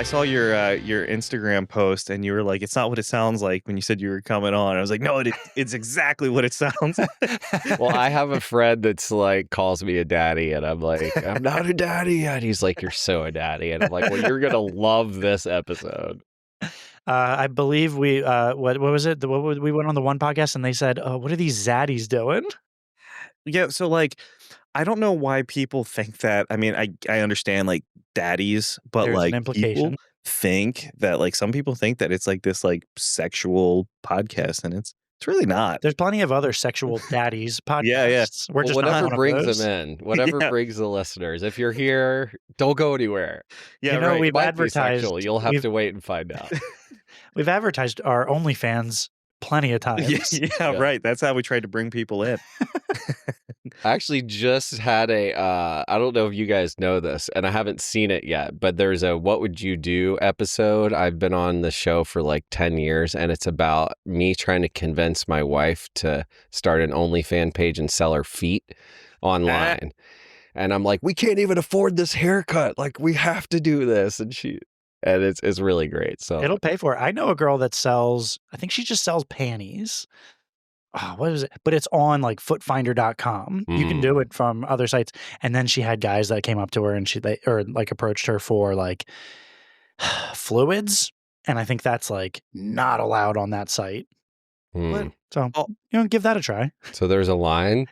saw your Instagram post, and you were like, "It's not what it sounds like." When you said you were coming on, I was like, "No, it's exactly what it sounds like." Well, I have a friend that's like calls me a daddy, and I'm like, I'm not a daddy yet. He's like, you're so a daddy, and I'm like, well, you're gonna love this episode. I believe we what was it? We went on the one podcast and they said, "Oh, what are these zaddies doing?" Yeah, so like, I don't know why people think that. I mean, I understand like daddies, but There's an like people implication. think that like some people think that it's like this like sexual podcast, and it's really not. There's plenty of other sexual daddies podcasts. Yeah. We're Well, just whatever not one of brings those. them in, whatever Yeah. brings the listeners. If you're here, don't go anywhere. Yeah, You know, right. we've It might be advertised. sexual. You'll have to wait and find out. We've advertised our OnlyFans plenty of times. Yeah, right. That's how we tried to bring people in. I actually just had I don't know if you guys know this, and I haven't seen it yet, but there's a What Would You Do episode. I've been on the show for like 10 years, and it's about me trying to convince my wife to start an OnlyFans page and sell her feet online. And I'm like, we can't even afford this haircut. Like, we have to do this. And it's really great. So It'll pay for it. I know a girl that sells, I think she just sells panties. Oh, what is it? But it's on like footfinder.com. You can do it from other sites. And then she had guys that came up to her and they approached her for like fluids. And I think that's like not allowed on that site. What? So, give that a try. So there's a line.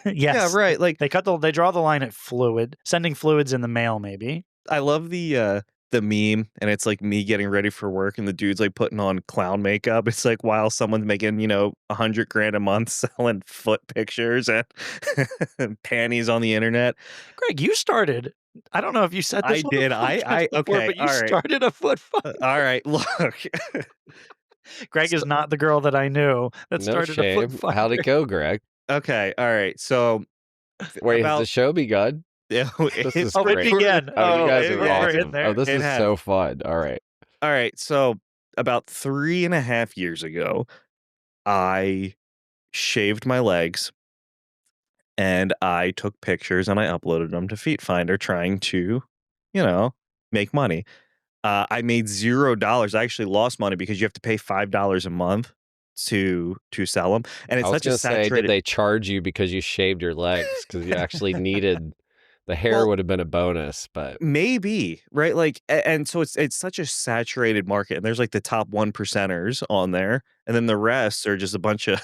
Yes. Yeah, right. Like they draw the line at fluid, sending fluids in the mail, maybe. I love the meme, and it's like me getting ready for work, and the dude's like putting on clown makeup. It's like while someone's making $100,000 a month selling foot pictures and panties on the internet. Greg, you started. I don't know if you said this. I did. I before, okay. but you All right. started a foot fight. All right. Look, Greg is not the girl that I knew that No started a shame. foot fight. How'd it go, Greg? okay. All right. So Wait, has the show begun? Yeah, This is it great. began. Oh, you guys it- are yeah, we're awesome. in there. Oh, this It is has. so fun. All right. All right. So about 3.5 years ago, I shaved my legs, and I took pictures and I uploaded them to Feet Finder, trying to, make money. I made $0. I actually lost money because you have to pay $5 a month to sell them, and it's I was such a gonna say, saturated. did they charge you because you shaved your legs? Because you actually needed the hair would have been a bonus, but Maybe, right? Like, and so it's such a saturated market, and there's like the top 1%ers on there, and then the rest are just a bunch of.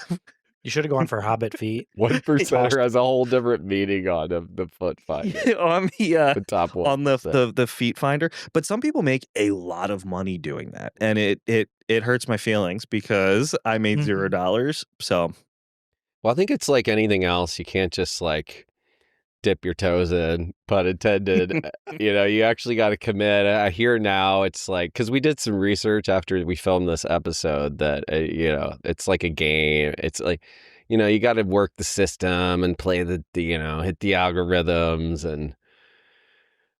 You should have gone for Hobbit feet. 1% has a whole different meaning on the foot finder. on The top one on the Feet Finder, but some people make a lot of money doing that, and it hurts my feelings because I made $0. So, well, I think it's like anything else. You can't just like dip your toes in, pun intended. You actually got to commit. I hear now it's like, because we did some research after we filmed this episode that it's like a game. It's like you got to work the system and play the hit the algorithms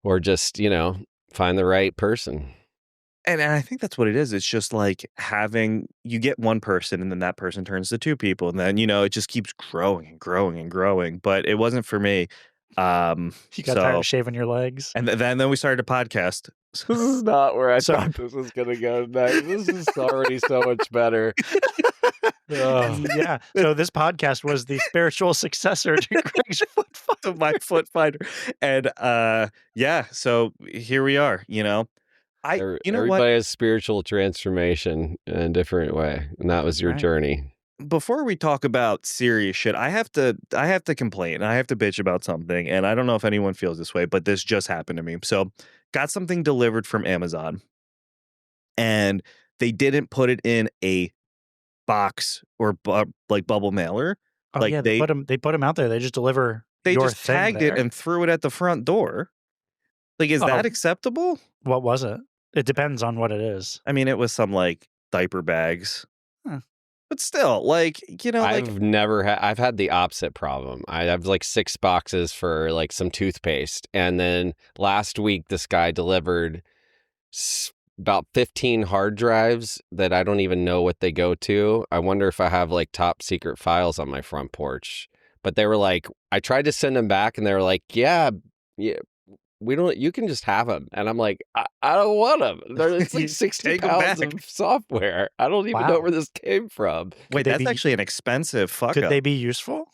or just find the right person. and I think that's what it is. It's just like you get one person, and then that person turns to two people, and then it just keeps growing and growing and growing. But it wasn't for me. You got tired of shaving your legs, and then we started a podcast. This is not where I thought this was gonna go next. This is already so much better. Yeah. So this podcast was the spiritual successor to Greg's foot finder. To my Foot Finder, and so here we are. Everybody what? has spiritual transformation in a different way, and that was your journey. Before we talk about serious shit, I have to complain. I have to bitch about something, and I don't know if anyone feels this way, but this just happened to me. So, got something delivered from Amazon, and they didn't put it in a box or like bubble mailer. Oh, like yeah, they put them out there. They just deliver. They your just thing tagged there. it and threw it at the front door. Like, is that acceptable? What was it? It depends on what it is. I mean, it was some like diaper bags. Huh. But still, I've had the opposite problem. I have like 6 boxes for like some toothpaste. And then last week, this guy delivered about 15 hard drives that I don't even know what they go to. I wonder if I have like top secret files on my front porch. But they were like, I tried to send them back and they were like, yeah, we don't. You can just have them." And I'm like, I don't want them. It's like 60 Take 'em pounds back. of software. I don't even know Wow. where this came from. Wait, they that's be- actually an expensive fuck Could up. they be useful?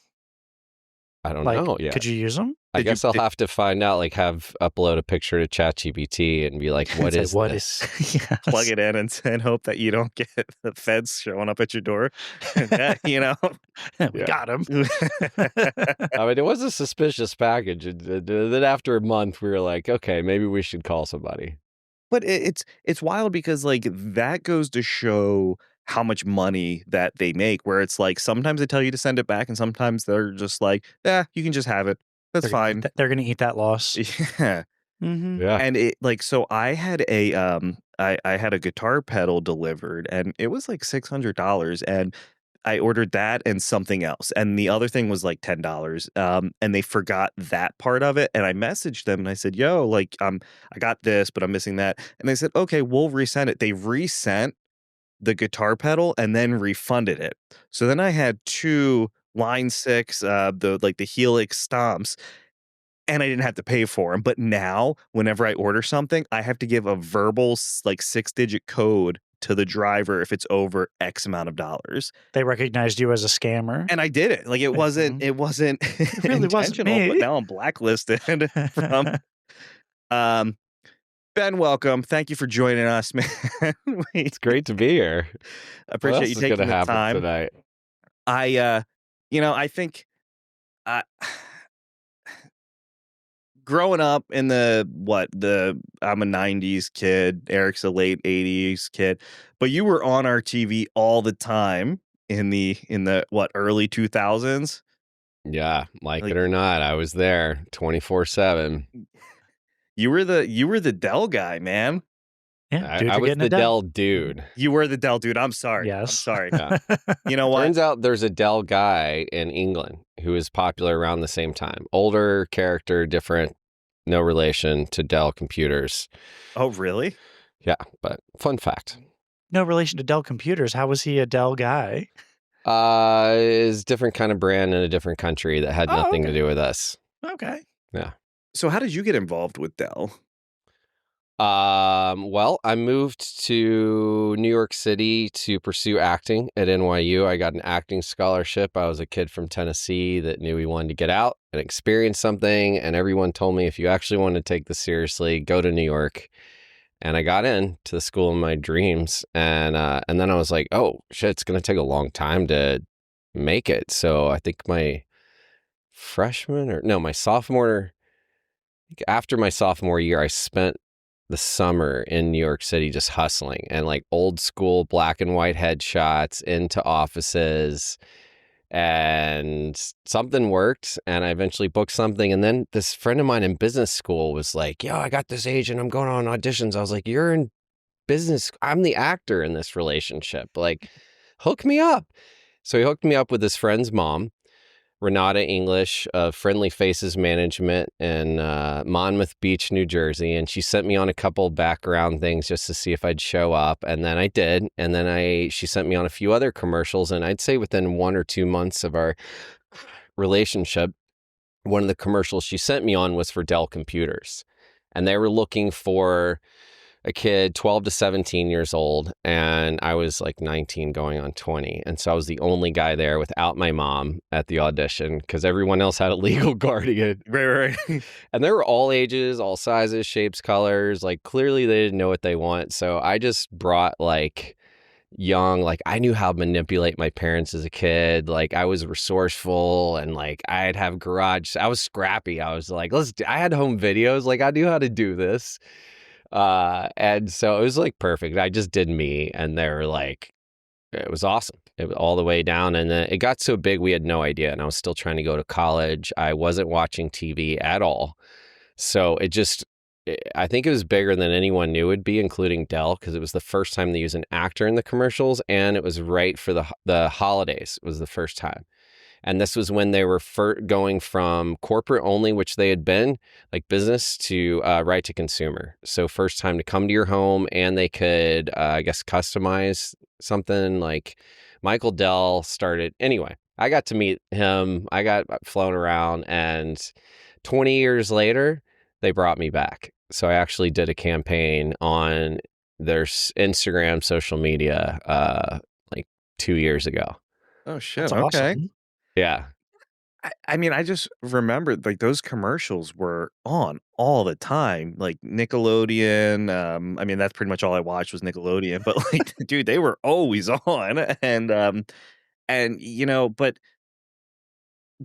I don't Like, know yet. could you use them? I Did you- guess I'll have to find out. Like, upload a picture to ChatGPT and be like, "What Say, is what this?" Yes. plug it in and hope that you don't get the feds showing up at your door. Yeah, you know. We Yeah. got him. I mean, it was a suspicious package. And then after a month, we were like, "Okay, maybe we should call somebody." But it's wild because like that goes to show how much money that they make. Where it's like sometimes they tell you to send it back, and sometimes they're just like, "Yeah, you can just have it. That's fine." They're going to eat that loss. Yeah. Mm-hmm. Yeah. And it like so I had a I had a guitar pedal delivered and it was like $600 and I ordered that and something else. And the other thing was like $10. And they forgot that part of it. And I messaged them and I said, "Yo, like I got this, but I'm missing that." And they said, "Okay, we'll resend it." They resent the guitar pedal and then refunded it. So then I had two line six, the Helix stomps, and I didn't have to pay for them. But now, whenever I order something, I have to give a verbal like 6-digit code to the driver if it's over X amount of dollars. They recognized you as a scammer. And I did it. Like it wasn't It really wasn't intentional, me. but now I'm blacklisted from Ben, welcome. Thank you for joining us, man. It's great to be here. I appreciate you taking the happen time. tonight? I think growing up in I'm a 90s kid, Eric's a late 80s kid, but you were on our TV all the time in the early 2000s. Yeah, like it or not, I was there 24/7. You were the Dell guy, man. Yeah, I was the Dell Dude. You were the Dell Dude. I'm sorry. Yes. I'm sorry. Yeah. You know what? Turns out there's a Dell guy in England who is popular around the same time. Older character, different, no relation to Dell computers. Oh, really? Yeah, but fun fact. No relation to Dell Computers. How was he a Dell guy? Is different kind of brand in a different country that had nothing to do with us. Okay. Yeah. So how did you get involved with Dell? Well, I moved to New York City to pursue acting at NYU. I got an acting scholarship. I was a kid from Tennessee that knew he wanted to get out and experience something. And everyone told me, if you actually want to take this seriously, go to New York. And I got into the school of my dreams. And then I was like, oh, shit, it's going to take a long time to make it. So I think my sophomore, after my sophomore year, I spent the summer in New York City just hustling and like old school black and white headshots into offices, and something worked and I eventually booked something. And then this friend of mine in business school was like, "Yo, I got this agent. I'm going on auditions." I was like, "You're in business. I'm the actor in this relationship. Like, hook me up." So he hooked me up with his friend's mom, Renata English of Friendly Faces Management in Monmouth Beach, New Jersey. And she sent me on a couple background things just to see if I'd show up. And then I did. And then she sent me on a few other commercials. And I'd say within 1 or 2 months of our relationship, one of the commercials she sent me on was for Dell Computers. And they were looking for a kid 12 to 17 years old, and I was like 19 going on 20. And so I was the only guy there without my mom at the audition because everyone else had a legal guardian. Right. And they were all ages, all sizes, shapes, colors. Like clearly they didn't know what they want. So I just brought like I knew how to manipulate my parents as a kid. Like I was resourceful and like I'd have garage. I was scrappy. I was like, I had home videos. Like I knew how to do this. And so it was like perfect. I just did me, and they were like, it was awesome. It was all the way down. And then it got so big, we had no idea. And I was still trying to go to college. I wasn't watching TV at all. So I think it was bigger than anyone knew it would be, including Dell, because it was the first time they used an actor in the commercials. And it was right for the holidays. It was the first time. And this was when they were going from corporate only, which they had been, like business, to right to consumer. So first time to come to your home, and they could, I guess, customize something. Like Michael Dell started. Anyway, I got to meet him. I got flown around, and 20 years later, they brought me back. So I actually did a campaign on their Instagram, social media, like 2 years ago. Oh shit. That's Okay. awesome. Yeah. I mean, I just remembered like those commercials were on all the time, like Nickelodeon. I mean, that's pretty much all I watched was Nickelodeon. But like, dude, they were always on, and but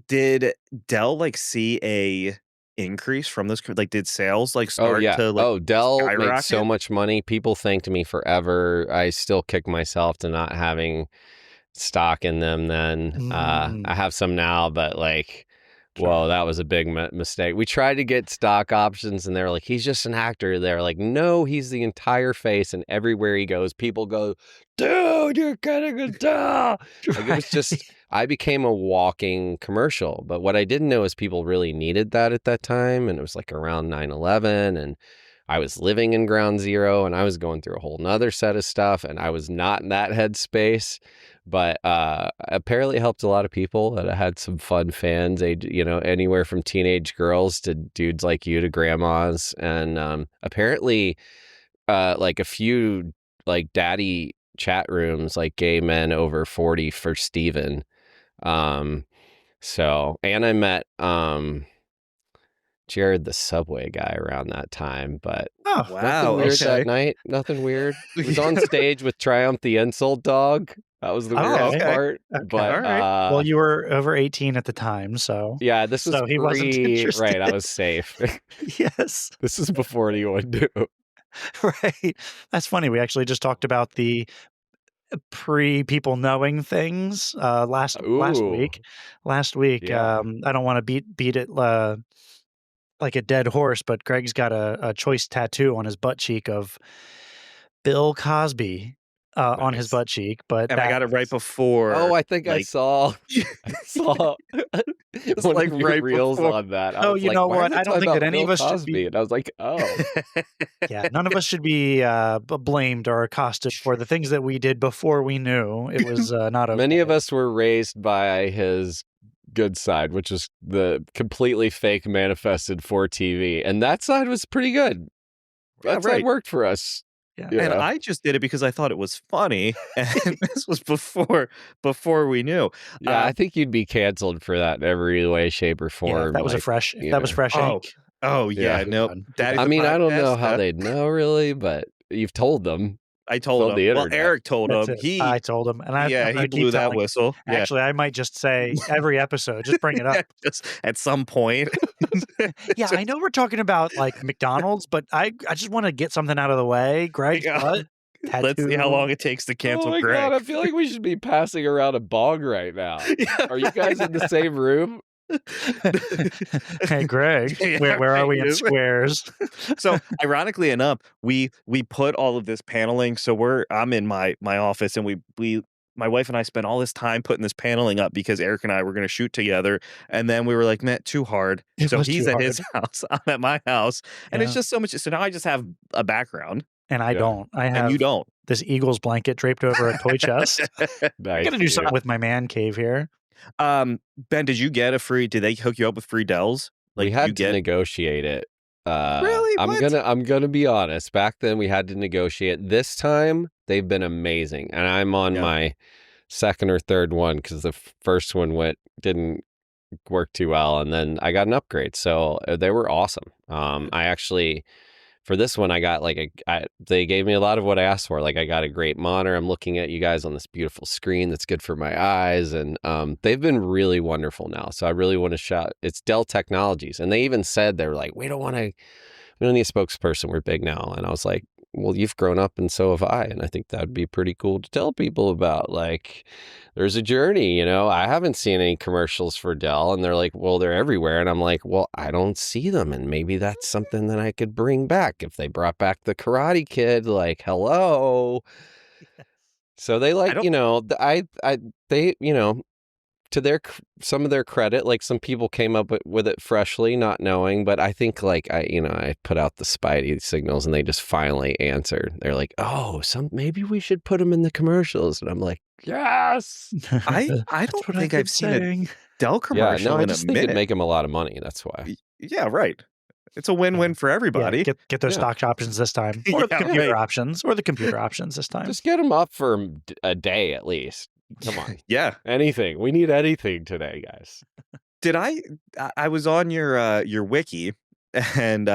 did Dell like see a increase from those? Like, did sales like Oh start yeah. to like Oh, Dell makes so skyrocket? much money. People thanked me forever. I still kick myself to not having stock in them then. I have some now, but like, whoa, Sure. that was a big mistake. We tried to get stock options and they're like, he's just an actor. They're like, no, he's the entire face. And everywhere he goes, people go, dude, you're getting a Dell. Like, it was just, I became a walking commercial. But what I didn't know is people really needed that at that time. And it was like around 9/11, and I was living in ground zero and I was going through a whole nother set of stuff, and I was not in that headspace. But apparently it helped a lot of people, that I had some fun fans, anywhere from teenage girls to dudes like you to grandmas. And apparently like a few like daddy chat rooms, like gay men over 40 for Steven. And I met Jared, the Subway guy, around that time, but Oh, Wow. nothing weird Okay. that night. Nothing weird. He was on stage with Triumph the Insult Dog. That was the weirdest okay. part. Okay. But All right. Well, you were over 18 at the time, so yeah, this was so he wasn't right. I interested. was safe. Yes. This is before anyone knew. Right. That's funny. We actually just talked about the pre-people knowing things last Ooh, week. Last week, yeah. I don't want to beat it like a dead horse, but Greg's got a choice tattoo on his butt cheek of Bill Cosby on his Nice. butt cheek. But And I got it right before. Oh, I think I like, saw it's one like of your right reels before. on that. I no, was you like, know why what? are they I don't talking think that about any Bill of us should Cosby? be. And I was like, oh, Yeah, none of us should be blamed or accosted for the things that we did before we knew it was not okay. many of us were raised by his good side, which is the completely fake manifested for TV. And that side was pretty good. Yeah, That side right. worked for us. Yeah. you And know? I just did it because I thought it was funny, and this was before we knew. Yeah, I think you'd be canceled for that in every way, shape, or Yeah, form. if that was like, fresh Oh, ink. oh Yeah. yeah, no. Done. Daddy's I the mean, I don't know podcast, how they'd know really, but you've told them. I told told him. the Well, internet. Eric told That's him. it. I told him, and I'm Yeah, gonna he keep blew that telling. whistle. Yeah. Actually, I might just say every episode, just bring it up. Just at some point. Yeah, I know we're talking about like McDonald's, but I just want to get something out of the way. Greg's Yeah. butt Let's see how tattoo. long it takes to Oh cancel my Greg. God, I feel like we should be passing around a bong right now. Yeah, Are you guys in the same room? Hey, Greg, Yeah, where are we in right. squares? So ironically enough, we put all of this paneling. So I'm in my office, and my wife and I spent all this time putting this paneling up because Eric and I were going to shoot together, and then we were like, man, too hard. It So was he's too at his house, I'm at my house, and it's Yeah. just so much. So now I just have a background, And I Yeah. don't. I and have you don't. this Eagles blanket draped over a toy chest. I Nice, gotta do dude. something with my man cave here. Ben, did you get did they hook you up with free Dells? Like We had you to get negotiate it. Really? I'm What? gonna be honest. Back then we had to negotiate. This time they've been amazing, and I'm on Yeah. my second or third one because the first one didn't work too well, and then I got an upgrade. So they were awesome. I actually, for this one, I got they gave me a lot of what I asked for. Like, I got a great monitor. I'm looking at you guys on this beautiful screen that's good for my eyes, and they've been really wonderful now. So I really want to shout. It's Dell Technologies, and they even said, they were like, we don't need a spokesperson. We're big now. And I was like, well, you've grown up and so have I. And I think that'd be pretty cool to tell people about. Like, there's a journey, I haven't seen any commercials for Dell. And they're like, well, they're everywhere. And I'm like, well, I don't see them. And maybe that's something that I could bring back. If they brought back the Karate Kid, like, hello. So they to some of their credit, like, some people came up with it freshly, not knowing, but I think I put out the Spidey signals and they just finally answered. They're like, oh, maybe we should put them in the commercials. And I'm like, yes. I That's don't what think been I've seen a saying. Dell Yeah, commercial no, I in a just think it'd minute. make them a lot of money. That's why. Yeah, right. It's a win-win for everybody. Yeah, get those stock options this time, or the Yeah, computer right. options, or the computer options this time. Just get them up for a day at least. Come on. Yeah. Anything. We need anything today, guys. Did I was on your wiki, and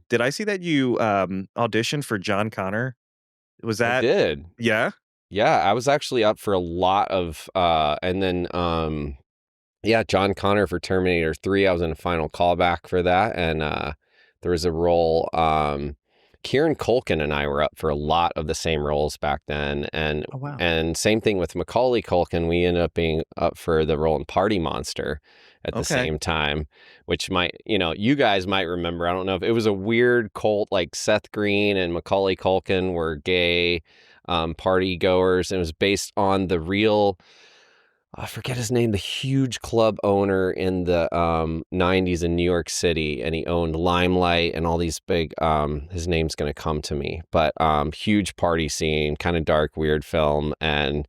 did I see that you auditioned for John Connor? Was I that did. yeah? Yeah, I was actually up for a lot of and then John Connor for Terminator 3. I was in a final callback for that, and there was a role Kieran Culkin and I were up for a lot of the same roles back then, and Oh, wow. and same thing with Macaulay Culkin. We ended up being up for the role in Party Monster at the Okay. same time, which you guys might remember. I don't know if it was a weird cult, like Seth Green and Macaulay Culkin were gay party goers, and it was based on the real, I forget his name, the huge club owner in the 90s in New York City, and he owned Limelight and all these big, his name's going to come to me, but huge party scene, kind of dark, weird film, and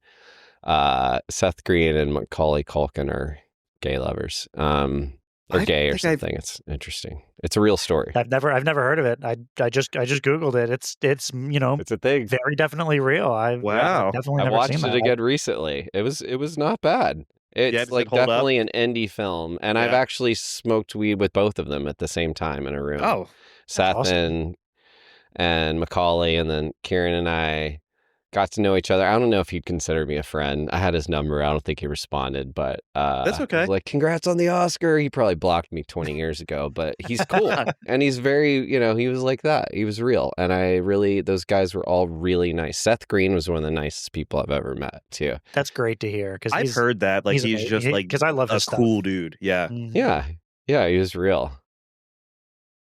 Seth Green and Macaulay Culkin are gay lovers, or gay or something. It's interesting. It's a real story. I've never heard of it. I just Googled it. It's It's a thing. very definitely real. I've definitely I never watched seen it that. again recently. It was not bad. It's does like it hold up? definitely an indie film, and I've Yeah. actually smoked weed with both of them at the same time in a room. Oh, Seth awesome. and Macaulay, and then Kieran and I got to know each other. I don't know if he'd consider me a friend. I had his number. I don't think he responded, but That's I okay. was like, congrats on the Oscar. He probably blocked me 20 years ago, but he's cool. And he's very, he was like that. He was real. And those guys were all really nice. Seth Green was one of the nicest people I've ever met too. That's great to hear, because I've heard that. Like he's amazing. just like because I love a his stuff. cool dude. Yeah. Mhm. Yeah, he was real.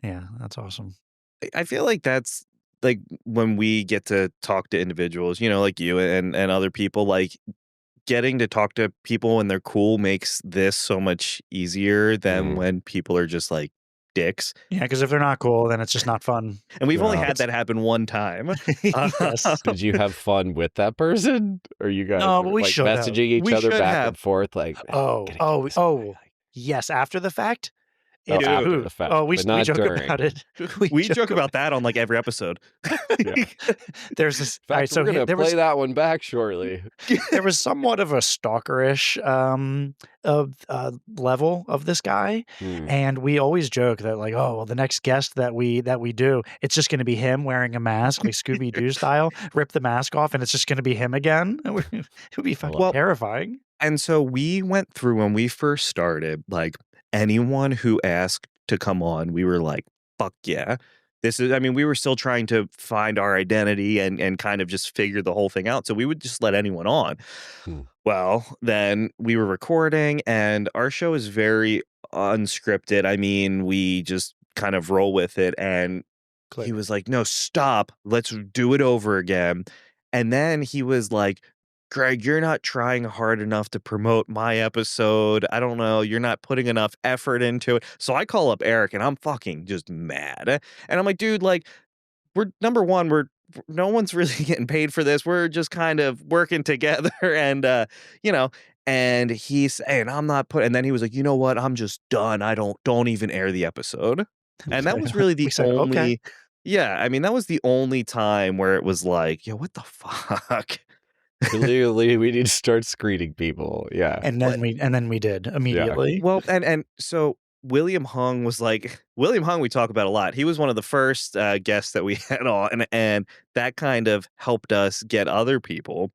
Yeah, that's awesome. I feel like that's like when we get to talk to individuals, like you and other people, like getting to talk to people when they're cool makes this so much easier than when people are just like dicks. Yeah, because if they're not cool, then it's just not fun. And we've only Yeah. had that happen one time. Yes. Did you have fun with that person? Or you guys No, were, but we like should have. messaging each We other should back have. and forth? Like, Oh, yes, after the fact. Oh, It's after ooh. the fact, Oh, we but not joke during. about it. We joke about that on like every episode. Yeah. There's this. In All right, fact, so we're gonna there play was that one back shortly. there was somewhat of a stalkerish level of this guy, and we always joke that like, oh well, the next guest that we do, it's just going to be him wearing a mask, like Scooby Doo style, rip the mask off, and it's just going to be him again. It would be fucking terrifying. And so we went through when we first started, like anyone who asked to come on, we were like, fuck yeah. We were still trying to find our identity and kind of just figure the whole thing out. So we would just let anyone on. Well, then we were recording, and our show is very unscripted. I mean, we just kind of roll with it. And he was like, no, stop. Let's do it over again. And then he was like, Greg, you're not trying hard enough to promote my episode. I don't know. You're not putting enough effort into it. So I call up Eric, and I'm fucking just mad. And I'm like, dude, like, number one, no one's really getting paid for this. We're just kind of working together. And, and he's saying, I'm not putting, and then he was like, you know what? I'm just done. I don't even air the episode. And that was really the only, okay. Yeah. I mean, that was the only time where it was like, yo, what the fuck? Clearly, we need to start screening people. Yeah. And then we did immediately. Well, and so William Hung was like, we talk about a lot. He was one of the first guests that we had on, and that kind of helped us get other people.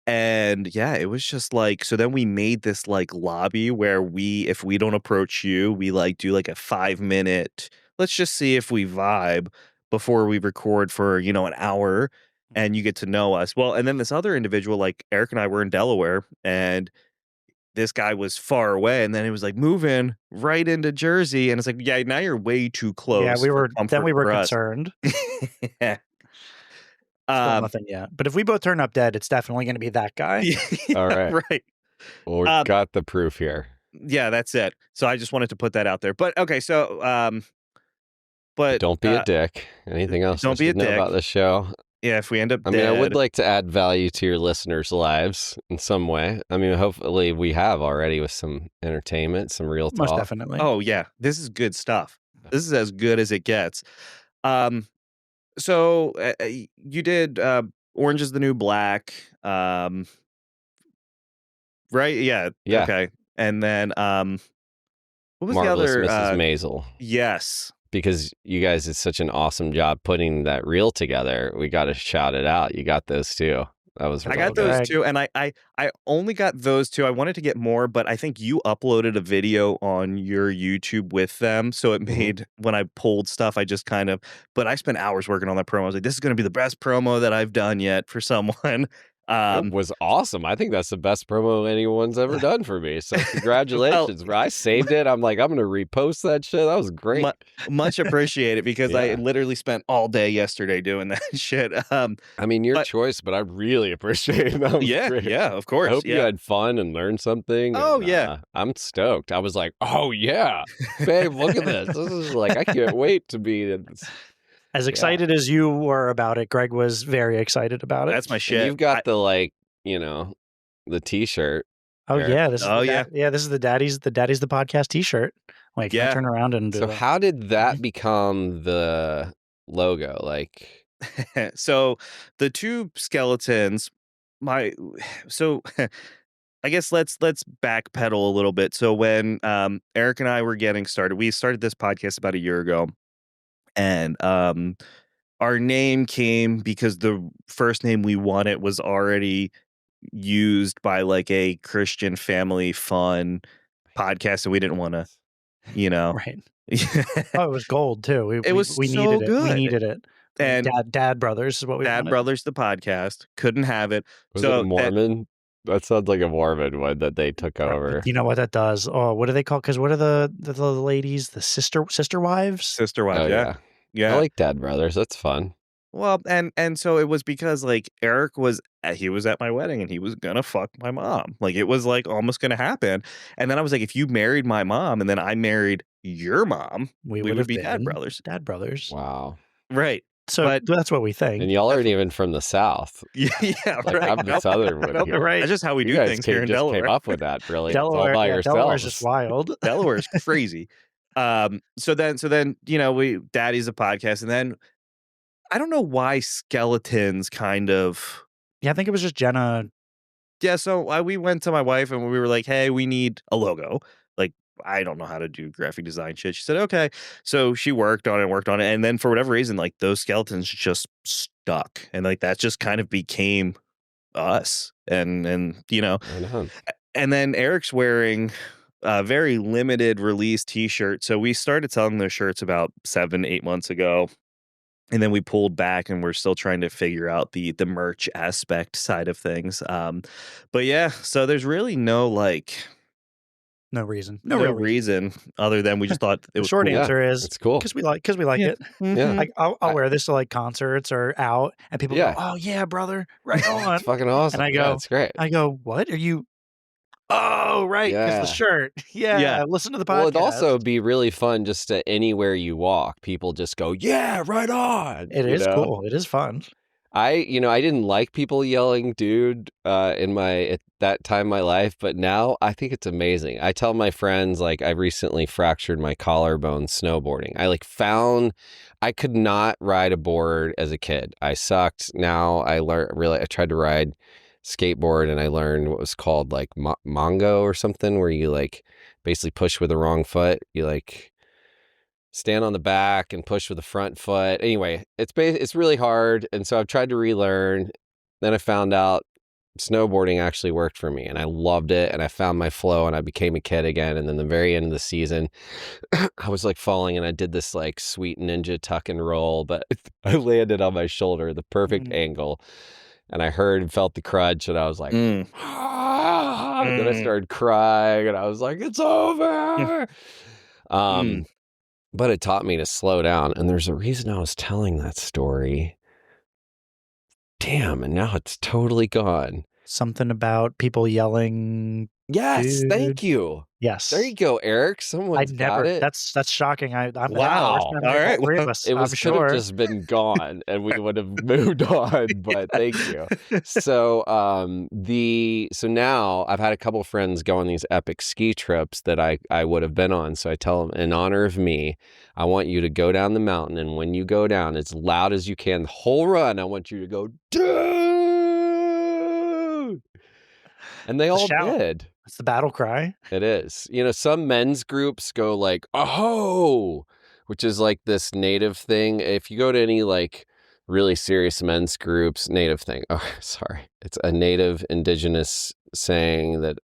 And yeah, it was just like, so then we made this like lobby where if we don't approach you, we like do like a 5-minute, let's just see if we vibe before we record for, an hour. And you get to know us. Well, and then this other individual, like Eric and I were in Delaware, and this guy was far away, and then he was like, move in right into Jersey. And it's like, yeah, now you're way too close. Yeah, we were us. concerned. Yeah. Still nothing yet. But if we both turn up dead, it's definitely going to be that guy. Yeah, all right. Right. Well, we got the proof here. Yeah, that's it. So I just wanted to put that out there. But okay, so but don't be a dick. Anything else? Don't be a dick about this show. Yeah, if we end up I mean, I would like to add value to your listeners' lives in some way. I mean, hopefully we have already with some entertainment, some real talk. Most definitely. Oh, yeah. This is good stuff. This is as good as it gets. So you did Orange is the New Black, right? Yeah. Yeah. Okay. And then what was Marvelous the Mrs. other? Maisel. Yes. Because you guys did such an awesome job putting that reel together. We got to shout it out. You got those too. That was I really got good. those two, and I only got those two. I wanted to get more, but I think you uploaded a video on your YouTube with them, so it made when I pulled stuff, I just kind of. But I spent hours working on that promo. I was like, "This is going to be the best promo that I've done yet for someone." It was awesome. I think that's the best promo anyone's ever done for me. So congratulations, bro. I saved it. I'm like, I'm gonna repost that shit. That was great. Much appreciated because I Yeah. literally spent all day yesterday doing that shit. I mean, your but- choice, but I really appreciate it. That was great. Yeah, of I course. hope you Yeah. had fun and learned something. Oh, and, yeah. I'm stoked. I was like, oh yeah, babe, look at this. This is like, I can't wait to be in this. As excited as you were about it, Greg was very excited about it. That's my And shit. you've got the like, the T-shirt. Oh Eric. yeah, this is Oh, this is the Daddies the podcast T-shirt. Wait, can I Yeah. turn around and do So that? how did that become the logo? Like, So the two skeletons, so I guess let's backpedal a little bit. So when Eric and I were getting started, we started this podcast about a year ago, and our name came because the first name we wanted was already used by like a Christian family fun podcast, and we didn't want to, Right. Oh, it was gold too. It was we so needed it. We good. needed it. And Dad Brothers is what we Dad wanted. Brothers, the podcast, couldn't have it. was So it Mormon? That sounds like a Mormon one that they took over. You know what that does? Oh, what do they call? Because what are the ladies? The sister wives? Sister Wives, Oh, yeah. I like Dad Brothers. That's fun. Well, and so it was because like Eric was at my wedding and he was gonna fuck my mom. Like it was like almost gonna happen. And then I was like, if you married my mom and then I married your mom, we would be Dad Brothers. Dad Brothers. Wow. Right. So But- that's what we think. And y'all aren't even from the South. Yeah, Like, right. I'm the Southern one Nope, here. right. That's just how we You do guys things here in just Delaware. came up with that, really. Delaware, All by Delaware's yourselves. just wild. Delaware's crazy. So then, we Daddy's a podcast, and then I don't know why skeletons kind of. Yeah, I think it was just Jenna. Yeah, so we went to my wife and we were like, "Hey, we need a logo." Like, I don't know how to do graphic design shit. She said, "Okay." So she worked on it, and then for whatever reason, like those skeletons just stuck, and like that just kind of became us, and Right on. and then Eric's wearing a very limited release T-shirt. So we started selling those shirts about 7-8 months ago. And then we pulled back and we're still trying to figure out the merch aspect side of things. But yeah, so there's really no No reason. no real reason other than we just thought it The was short cool. answer is It's cool. because we like Yeah. it. Mhm. Like I'll wear this to like concerts or out, and people Yeah. go, "Oh yeah, brother, right on." It's fucking awesome. And I go- it's great. I go, "What are you?" Oh, right, because Yeah. the shirt. Yeah, Yeah. listen to the podcast. Well, it'd also be really fun just to anywhere you walk, people just go, yeah, right on. It you is know? cool. It is fun. I didn't like people yelling, dude, at that time in my life, but now I think it's amazing. I tell my friends, like, I recently fractured my collarbone snowboarding. I could not ride a board as a kid. I sucked. Now I tried to ride skateboard and I learned what was called like Mongo or something, where you like basically push with the wrong foot. You like stand on the back and push with the front foot. Anyway, it's really hard. And so I've tried to relearn. Then I found out snowboarding actually worked for me and I loved it. And I found my flow and I became a kid again. And then the very end of the season, I was like falling and I did this like sweet ninja tuck and roll, but I landed on my shoulder, the perfect angle. And I heard and felt the crunch and I was like, and then I started crying and I was like, it's over. But it taught me to slow down. And there's a reason I was telling that story. Damn, and now it's totally gone. Something about people yelling. Yes, thank Dude. you. Yes. There you go, Eric. I Someone's got never. it. That's shocking. I'm the Wow. worst memory of all All right. three of Well, us. It I'm could have sure. just been gone and we would have moved on, but thank you. So so now I've had a couple friends go on these epic ski trips that I would have been on. So I tell them, in honor of me, I want you to go down the mountain, and when you go down as loud as you can, the whole run, I want you to go, dude. And they It's a all shout. did. It's the battle cry. It is. You know, some men's groups go like, oh, which is like this native thing. If you go to any like really serious men's groups, native thing. Oh, sorry. It's a native indigenous saying that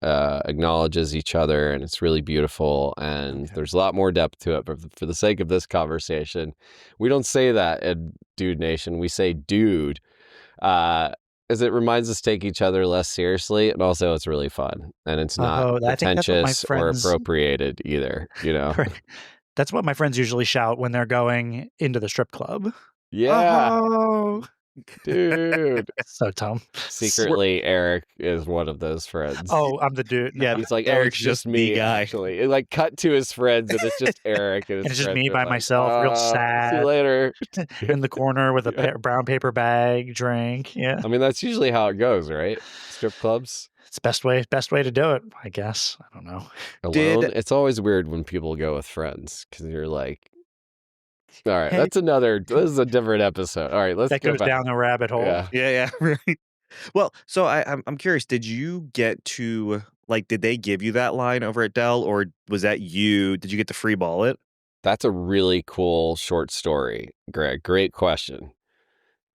acknowledges each other, and it's really beautiful. And Okay. there's a lot more depth to it. But for the sake of this conversation, we don't say that in Dude Nation. We say dude. As it reminds us to take each other less seriously, and also it's really fun, and it's not I think that's what my pretentious or friends. appropriated either, you know? Right. That's what my friends usually shout when they're going into the strip club. Yeah, Oh, dude. so dumb. Secretly, Eric is one of those friends. Oh, I'm the dude. No. Yeah, He's like, Eric's it's just just the me, guy. actually. It, like, cut to his friends, and it's just Eric. And, And his it's just friends me are by like, myself, real See sad. you later. in the corner with a Yeah. brown paper bag, drink. Yeah, I mean, that's usually how it goes, right? Strip clubs. it's best way to do it, I guess. I don't know. Alone. It's always weird when people go with friends, because you're like, all right, Hey. this is a different episode. All right, let's That go goes back. down the rabbit hole. Yeah. Yeah, right. Well, so I'm curious, did you get to, like, did they give you that line over at Dell, or was that you? Did you get to free ball it? That's a really cool short story, Greg. Great question.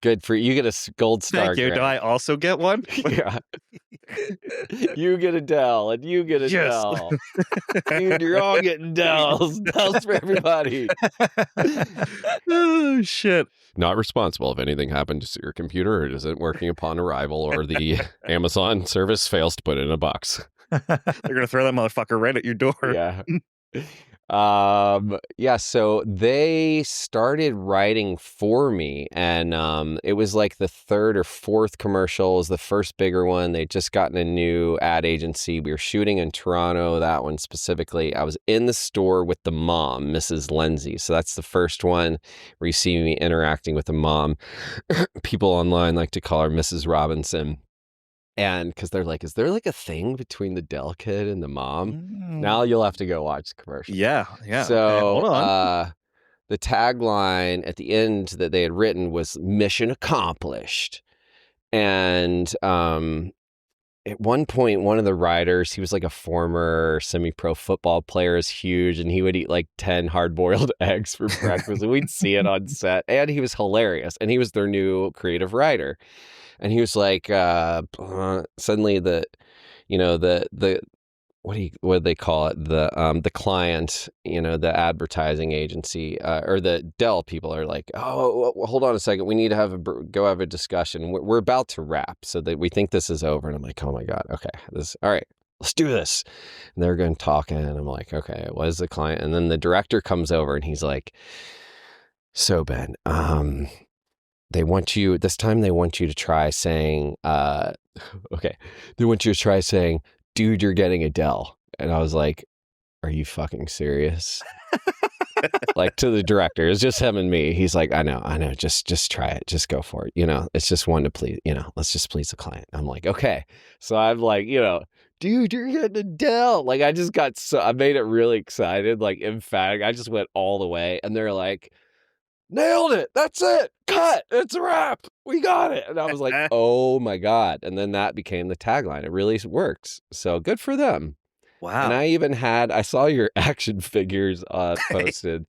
Good for you. You get a gold star. Thank you. Greg. Do I also get one? Yeah. You get a Dell, and you get a Yes. Dell. Dude, you're all getting Dells. Dells for everybody. Oh, shit. Not responsible if anything happens to your computer or it isn't working upon arrival, or the Amazon service fails to put it in a box. They're going to throw that motherfucker right at your door. Yeah. So they started writing for me, and it was like the third or fourth commercial was the first bigger one. They'd just gotten a new ad agency. We were shooting in Toronto, that one specifically. I was in the store with the mom, Mrs. Lindsay. So that's the first one where you see me interacting with the mom. People online like to call her Mrs. Robinson. And because they're like, is there like a thing between the Dell kid and the mom? Now you'll have to go watch the commercial. Yeah. So okay, hold on. the tagline at the end that they had written was "Mission Accomplished." And at one point, one of the writers, he was like a former semi-pro football player, is huge, and he would eat like 10 hard-boiled eggs for breakfast, and we'd see it on set. And he was hilarious, and he was their new creative writer. And he was like, suddenly the what do they call it? The client, the advertising agency, or the Dell people are like, oh, hold on a second. We need to go have a discussion. We're about to wrap, so that we think this is over. And I'm like, oh my God. Okay. All right, let's do this. And they're going talking, and I'm like, okay, what is the client? And then the director comes over, and he's like, so Ben, they want you to try saying, they want you to try saying, dude, you're getting a Dell. And I was like, are you fucking serious? Like, to the director, it's just him and me. He's like, I know, just try it. Just go for it. It's just one to please, let's just please the client. I'm like, okay. So I'm like, dude, you're getting a Dell. Like, I made it really excited, like emphatic. I just went all the way, and they're like, nailed it. That's it. Cut. It's a wrap. We got it. And I was like, oh my God. And then that became the tagline. It really works. So good for them. Wow. And I saw your action figures posted.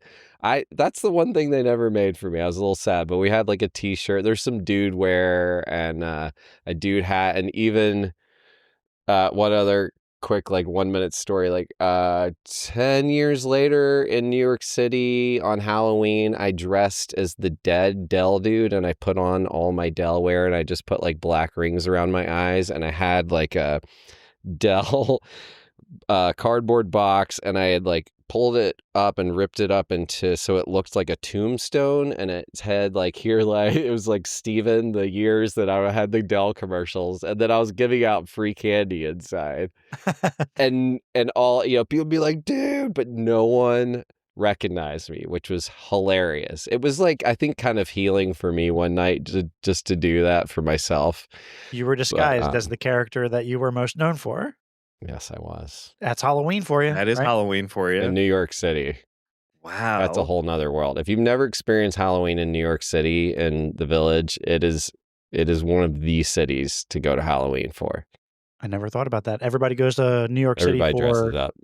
That's the one thing they never made for me. I was a little sad, but we had like a t-shirt. There's some dude wear and a dude hat, and even one other quick, like 1 minute story, like 10 years later in New York City on Halloween, I dressed as the dead Dell Dude, and I put on all my Dell wear, and I just put like black rings around my eyes, and I had like a Dell cardboard box, and I had like pulled it up and ripped it up into so it looked like a tombstone, and it had like here like it was like Steven, the years that I had the Dell commercials, and then I was giving out free candy inside. and all, people be like, dude, but no one recognized me, which was hilarious. It was like, I think, kind of healing for me one night just to do that for myself. You were disguised as the character that you were most known for. Yes, I was. That's Halloween for you. That is right? Halloween for you. In New York City. Wow. That's a whole nother world. If you've never experienced Halloween in New York City, in the Village, it is one of the cities to go to Halloween for. I never thought about that. Everybody goes to New York City dresses up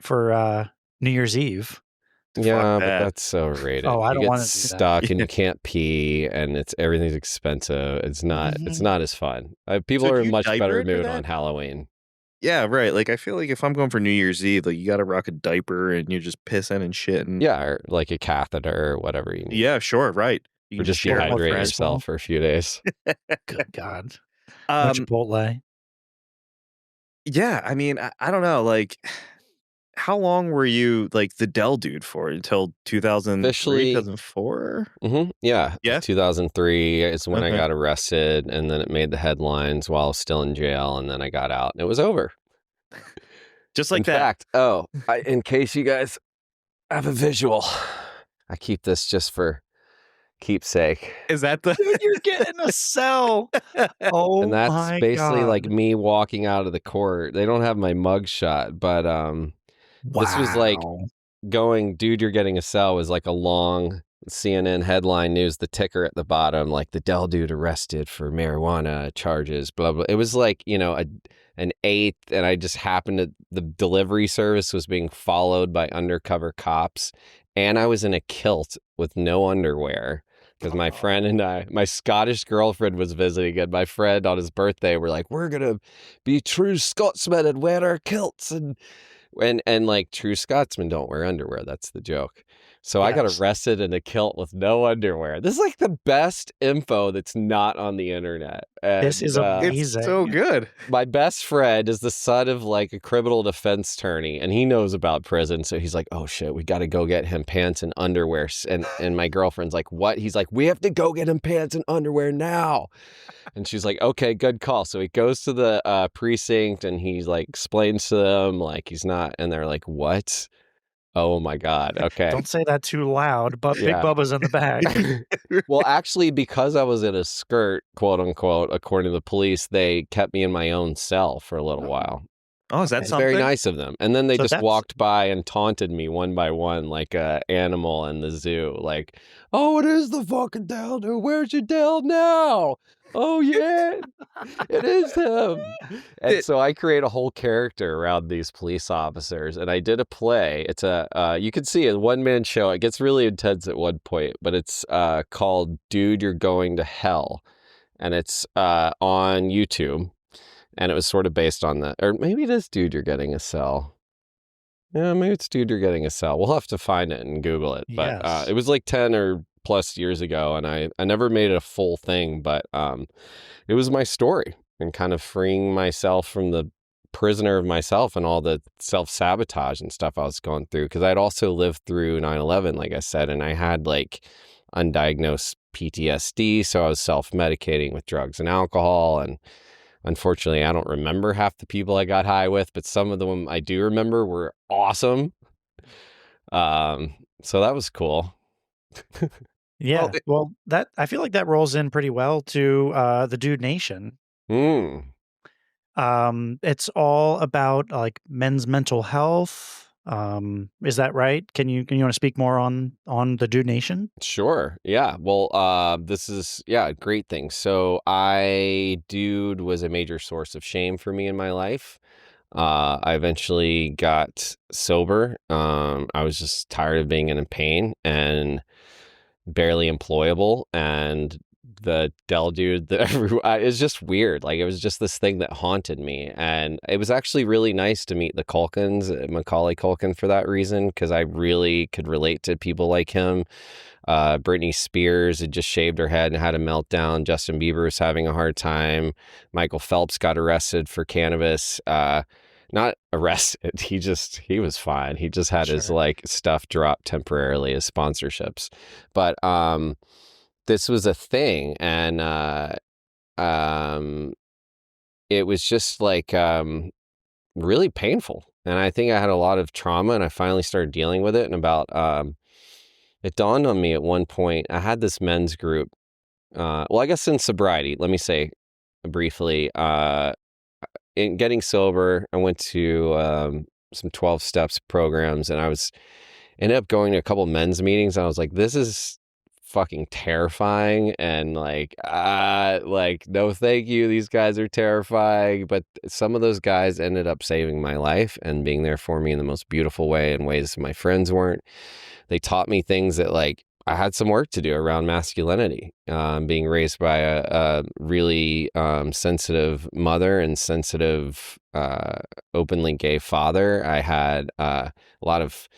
for New Year's Eve. Yeah, but that's so rated. Oh, I don't want to stuck, and you can't pee, and everything's expensive. It's not as fun. People So are do in you much better diaper mood that? on Halloween. Yeah, right. Like, I feel like if I'm going for New Year's Eve, like, you got to rock a diaper and you're just pissing and shitting. Yeah, or like a catheter or whatever you need. Yeah, sure, right. You Or just share it with dehydrate friends. yourself for a few days. Good God. No Chipotle. Yeah, I mean, I don't know. Like, how long were you like the Dell Dude for? Until 2003, Officially- 2004? Yeah. Yeah? 2003 is when I Okay. got arrested, and then it made the headlines while I was still in jail, and then I got out, and it was over. Just like In that. fact, in case you guys have a visual, I keep this just for keepsake. Is that the Dude, you're getting a cell. Oh, And that's my basically God. like me walking out of the court. They don't have my mug shot, but this was like Wow. going, dude, you're getting a cell was like a long CNN headline news, the ticker at the bottom, like the Dell Dude arrested for marijuana charges, blah, blah. It was like, an eighth, and I just happened to, the delivery service was being followed by undercover cops, and I was in a kilt with no underwear. Because my friend and my Scottish girlfriend was visiting, and my friend on his birthday were like, we're going to be true Scotsmen and wear our kilts. And like true Scotsmen don't wear underwear. That's the joke. So I got Yes. arrested in a kilt with no underwear. This is like the best info that's not on the internet. And, This is It's amazing. so good. my best friend is the son of like a criminal defense attorney, and he knows about prison. So he's like, oh shit, we got to go get him pants and underwear. And my girlfriend's like, what? He's like, we have to go get him pants and underwear now. And she's like, okay, good call. So he goes to the precinct, and he's like explains to them like he's not, and they're like, what? Oh my God. Okay. Don't say that too loud, but Big Yeah. Bubba's in the bag. Well, actually, because I was in a skirt, quote unquote, according to the police, they kept me in my own cell for a little while. Oh, is that It's something? very nice of them. And then they So just that's- walked by and taunted me one by one like a animal in the zoo. Like, oh, it is the fucking Dell Dude. Where's your Dell now? Oh, yeah, it is him. And so I create a whole character around these police officers. And I did a play. It's you can see a one-man show. It gets really intense at one point, but it's called Dude, You're Going to Hell. And it's on YouTube. And it was sort of based on that. Or maybe it is Dude, You're Getting a Cell. Yeah, maybe it's Dude, You're Getting a Cell. We'll have to find it and Google it. But Yes. it was like 10 or plus years ago, and I never made it a full thing, but it was my story and kind of freeing myself from the prisoner of myself and all the self-sabotage and stuff I was going through. Because I'd also lived through 9/11, like I said, and I had like undiagnosed PTSD, so I was self-medicating with drugs and alcohol, and unfortunately, I don't remember half the people I got high with, but some of them I do remember were awesome. So that was cool. Yeah. Well, that I feel like that rolls in pretty well to the Dude Nation. It's all about like men's mental health. Is that right? Can you want to speak more on the Dude Nation? Sure. Yeah. Well, this is, a great thing. So Dude was a major source of shame for me in my life. I eventually got sober. I was just tired of being in pain and barely employable, and the Dell Dude it's just weird. Like, it was just this thing that haunted me, and it was actually really nice to meet the Culkins, Macaulay Culkin, for that reason, because I really could relate to people like him. Britney Spears had just shaved her head and had a meltdown. Justin Bieber was having a hard time. Michael Phelps got arrested for cannabis. not arrested. He was fine. He just had his Sure. like stuff dropped temporarily as sponsorships. But this was a thing, and um it was just like really painful. And I think I had a lot of trauma, and I finally started dealing with it. And about it dawned on me at one point, I had this men's group. Well, I guess in sobriety, let me say briefly, in getting sober, I went to some 12 steps programs, and I ended up going to a couple men's meetings. And I was like, this is fucking terrifying, and like no thank you, these guys are terrifying. But some of those guys ended up saving my life and being there for me in the most beautiful way, in ways my friends weren't. They taught me things that like I had some work to do around masculinity, being raised by a really sensitive mother and sensitive openly gay father. I had a lot of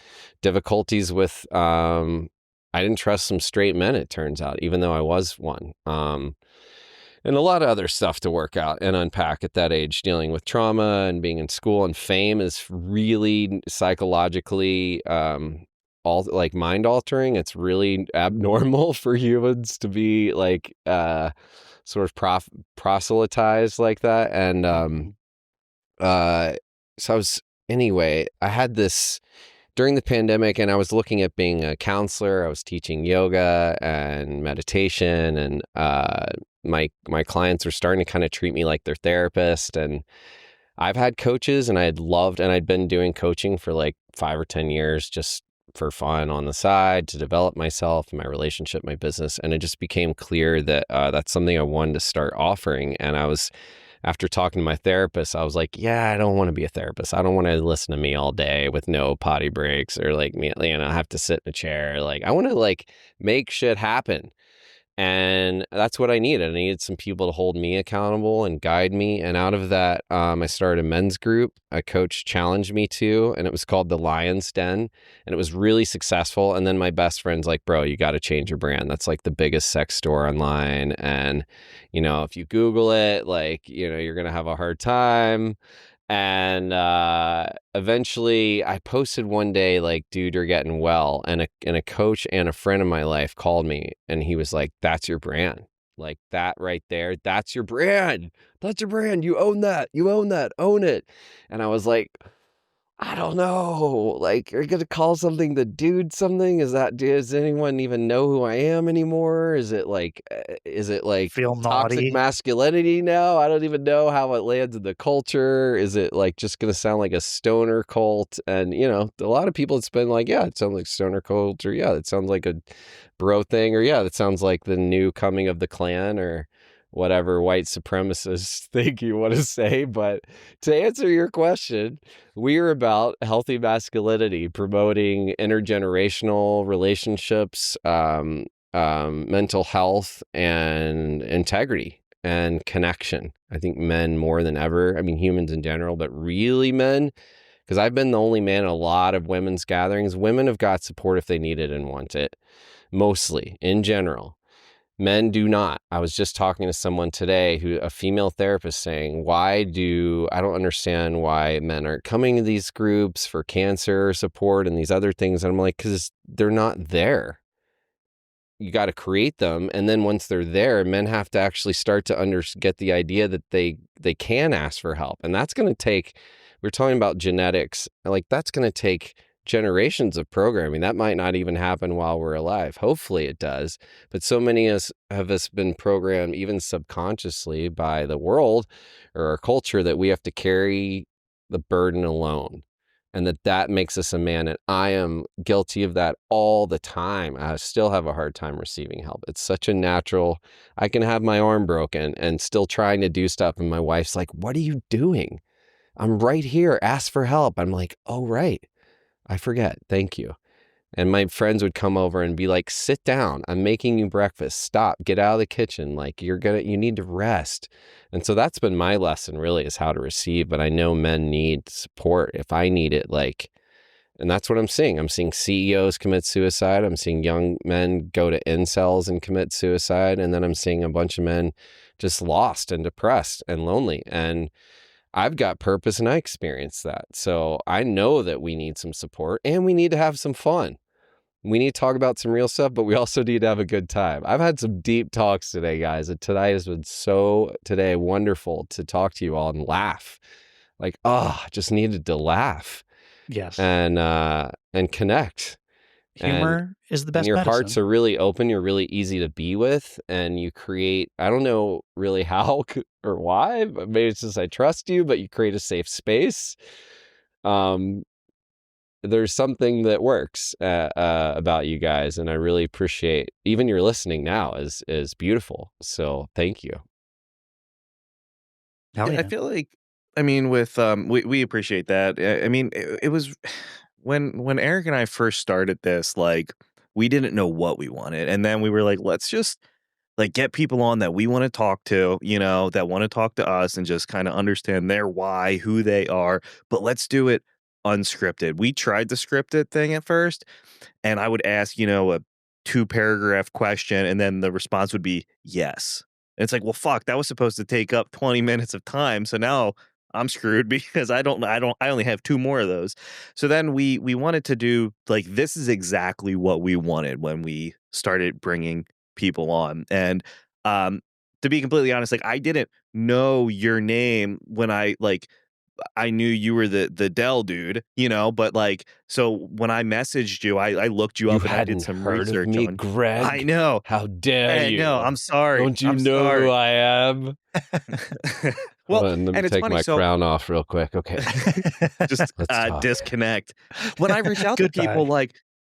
difficulties with I didn't trust some straight men, it turns out, even though I was one. And a lot of other stuff to work out and unpack at that age, dealing with trauma and being in school. And fame is really psychologically all like mind altering. It's really abnormal for humans to be like sort of proselytized like that. And so I had this during the pandemic, and I was looking at being a counselor. I was teaching yoga and meditation, and my clients were starting to kind of treat me like their therapist. And I've had coaches, and I'd been doing coaching for like 5 or 10 years, just for fun on the side, to develop myself, my relationship, my business. And it just became clear that that's something I wanted to start offering. And after talking to my therapist, I was like, yeah, I don't want to be a therapist. I don't want to listen to me all day with no potty breaks, or like me, have to sit in a chair. Like, I want to like make shit happen. And that's what I needed. I needed some people to hold me accountable and guide me. And out of that, I started a men's group. A coach challenged me to, and it was called the Lion's Den. And it was really successful. And then my best friend's like, bro, you got to change your brand. That's like the biggest sex store online. And, if you Google it, like, you're going to have a hard time. And eventually I posted one day, like, dude, you're getting well. And a coach and a friend of my life called me, and he was like, that's your brand. Like, that right there, that's your brand. That's your brand. You own that. You own that. Own it. And I was like, I don't know. Like, you're going to call something the dude something? Does anyone even know who I am anymore? Is it like Feel toxic naughty. masculinity now? I don't even know how it lands in the culture. Is it like just going to sound like a stoner cult? And, a lot of people, it's been like, yeah, it sounds like stoner cult, or yeah, it sounds like a bro thing, or yeah, that sounds like the new coming of the Klan, or whatever white supremacist thing you want to say. But to answer your question, we're about healthy masculinity, promoting intergenerational relationships, mental health, and integrity and connection. I think men more than ever, I mean, humans in general, but really men, because I've been the only man in a lot of women's gatherings. Women have got support if they need it and want it, mostly in general. Men do not. I was just talking to someone today, a female therapist, saying, I don't understand why men aren't coming to these groups for cancer support and these other things. And I'm like, because they're not there. You got to create them. And then once they're there, men have to actually start to get the idea that they can ask for help. And that's going to take, we're talking about genetics, like that's going to take generations of programming. That might not even happen while we're alive. Hopefully it does. But so many of us been programmed, even subconsciously, by the world or our culture, that we have to carry the burden alone, and that makes us a man. And I am guilty of that all the time. I still have a hard time receiving help. It's such a natural, I can have my arm broken and still trying to do stuff. And my wife's like, what are you doing? I'm right here. Ask for help. I'm like, oh, right. I forget. Thank you. And my friends would come over and be like, sit down. I'm making you breakfast. Stop. Get out of the kitchen. Like, you need to rest. And so that's been my lesson, really, is how to receive. But I know men need support if I need it. And that's what I'm seeing. I'm seeing CEOs commit suicide. I'm seeing young men go to incels and commit suicide. And then I'm seeing a bunch of men just lost and depressed and lonely. And I've got purpose and I experience that. So I know that we need some support and we need to have some fun. We need to talk about some real stuff, but we also need to have a good time. I've had some deep talks today, guys, and tonight has been today wonderful to talk to you all and laugh. Like, just needed to laugh. Yes. And connect. Humor is the best your medicine. hearts are really open. You're really easy to be with, and you create, I don't know really how or why, but maybe it's just I trust you, but you create a safe space. There's something that works about you guys, and I really appreciate even your listening now is beautiful. So thank you. Hell yeah. I feel like, I mean, with we appreciate that. I mean, it was when Eric and I first started this, like, we didn't know what we wanted, and then we were like, let's just like get people on that we want to talk to, you know, that want to talk to us and just kind of understand their why, who they are, but let's do it unscripted. We tried the scripted thing at first, and I would ask, you know, a 2-paragraph question, and then the response would be yes. And it's like, well, fuck, that was supposed to take up 20 minutes of time. So now I'm screwed because I only have 2 more of those. So then we wanted to do like, this is exactly what we wanted when we started bringing people on. And to be completely honest, like, I didn't know your name when I knew you were the Dell Dude, you know, but like, so when I messaged you, I looked you up and I did hadn't some heard of research me, on. Greg? I know. How dare you? No, I'm sorry. Don't you I'm know sorry. who I am? Well, Let me and it's take funny. my So crown off real quick. Okay. just Let's talk. disconnect. When I reach out to people, Goodbye. like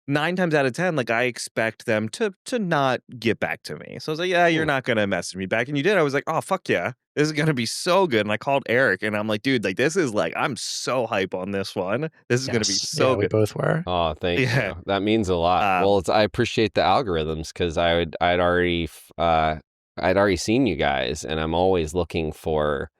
9 times out of 10, like, I expect them to not get back to me. So I was like, yeah, you're not gonna message me back, and you did. I was like, oh fuck yeah, this is gonna be so good. And I called Eric, and I'm like, dude, like, this is like, I'm so hype on this one. This is gonna be Yes. so Yeah, we good. both were. Oh, thank Yeah. you. That means a lot. Well, I appreciate the algorithms because I'd already seen you guys, and I'm always looking for.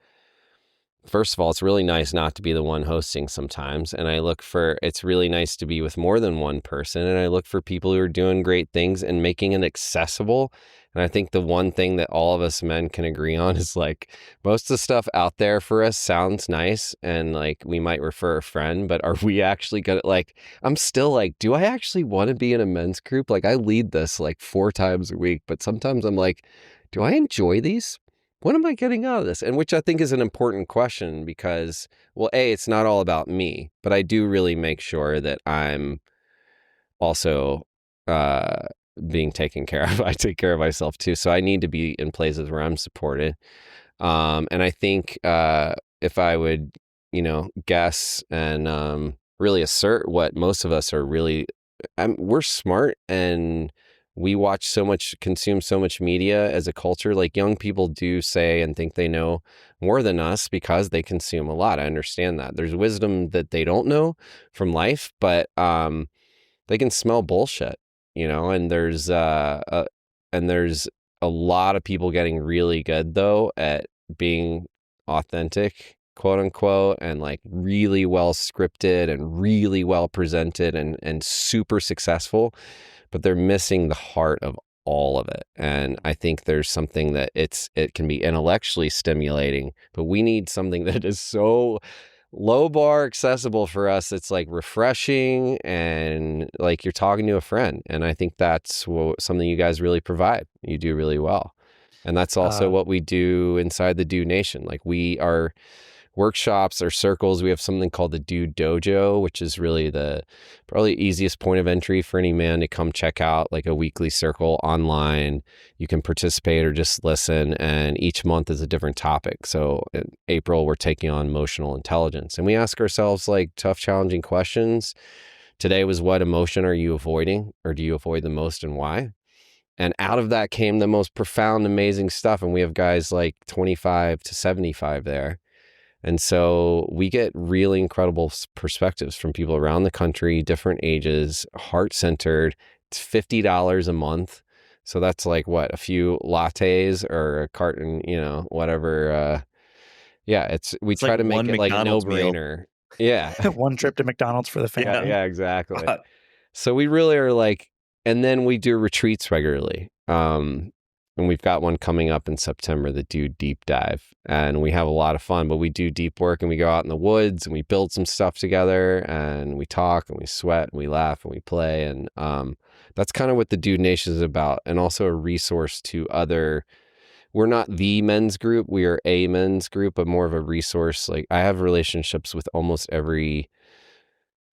First of all, it's really nice not to be the one hosting sometimes. And it's really nice to be with more than one person. And I look for people who are doing great things and making it accessible. And I think the one thing that all of us men can agree on is like most of the stuff out there for us sounds nice. And like we might refer a friend, but are we actually going to I'm still like, do I actually want to be in a men's group? Like I lead this like 4 times a week, but sometimes I'm like, do I enjoy these? What am I getting out of this? And which I think is an important question because, well, A, it's not all about me, but I do really make sure that I'm also being taken care of. I take care of myself too. So I need to be in places where I'm supported. And I think if I would, guess and really assert what most of us are really, we're smart and we consume so much media as a culture. Like young people do say and think they know more than us because they consume a lot. I understand that. There's wisdom that they don't know from life, but they can smell bullshit, and there's a lot of people getting really good though at being authentic, quote unquote, and like really well scripted and really well presented and super successful, but they're missing the heart of all of it. And I think there's something that it can be intellectually stimulating, but we need something that is so low bar accessible for us. It's like refreshing and like you're talking to a friend. And I think that's something you guys really provide. You do really well. And that's also what we do inside the Dude Nation. Like we are workshops or circles. We have something called the Dude Dojo, which is really the probably easiest point of entry for any man to come check out, like a weekly circle online. You can participate or just listen, and each month is a different topic. So in April, we're taking on emotional intelligence, and we ask ourselves like tough, challenging questions. Today was, what emotion are you avoiding, or do you avoid the most, and why? And out of that came the most profound, amazing stuff. And we have guys like 25 to 75 there. And so we get really incredible perspectives from people around the country, different ages, heart-centered. It's $50 a month. So that's like what, a few lattes or a carton, whatever. We try like to make one it like a McDonald's meal. no-brainer. Yeah. One trip to McDonald's for the family. Yeah, exactly. So we really are like, and then we do retreats regularly. and we've got one coming up in September, the Dude Deep Dive. And we have a lot of fun, but we do deep work and we go out in the woods and we build some stuff together and we talk and we sweat and we laugh and we play. And that's kind of what the Dude Nation is about. And also a resource to other. We're not the men's group. We are a men's group, but more of a resource. Like I have relationships with almost every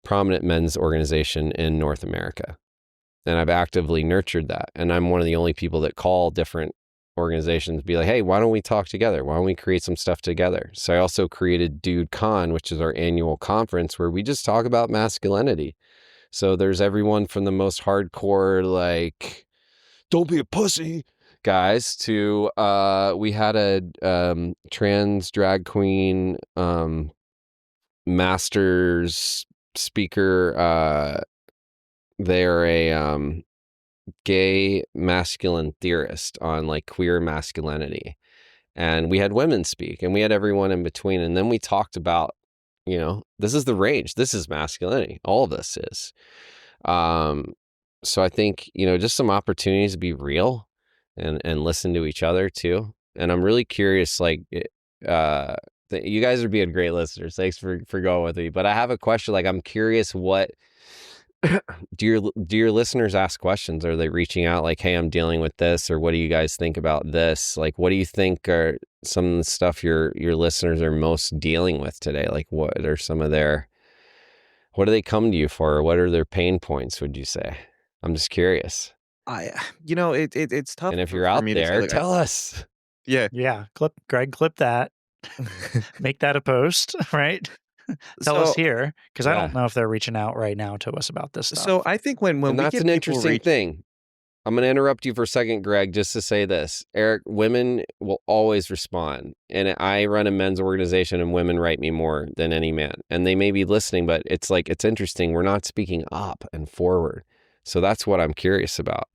prominent men's organization in North America. And I've actively nurtured that. And I'm one of the only people that call different organizations, be like, hey, why don't we talk together? Why don't we create some stuff together? So I also created Dude Con, which is our annual conference where we just talk about masculinity. So there's everyone from the most hardcore, like, don't be a pussy guys to, we had a trans drag queen masters speaker. They're a gay masculine theorist on like queer masculinity. And we had women speak and we had everyone in between. And then we talked about, this is the range. This is masculinity. All of this is. So I think, just some opportunities to be real and listen to each other too. And I'm really curious, like, you guys are being great listeners. Thanks for going with me. But I have a question. Like, I'm curious what, do your listeners ask questions? Are they reaching out like, hey, I'm dealing with this, or what do you guys think about this? Like, what do you think are some of the stuff your listeners are most dealing with today? Like, what do they come to you for? What are their pain points, would you say? I'm just curious. It's tough. And if you're for out me to say, there, like, tell us. Yeah. Clip that. Make that a post, right? Tell us here, because I don't know if they're reaching out right now to us about this stuff. So I think when and we that's get an interesting thing. I'm going to interrupt you for a second, Greg, just to say this. Eric, women will always respond. And I run a men's organization and women write me more than any man. And they may be listening, but it's like, it's interesting. We're not speaking up and forward. So that's what I'm curious about.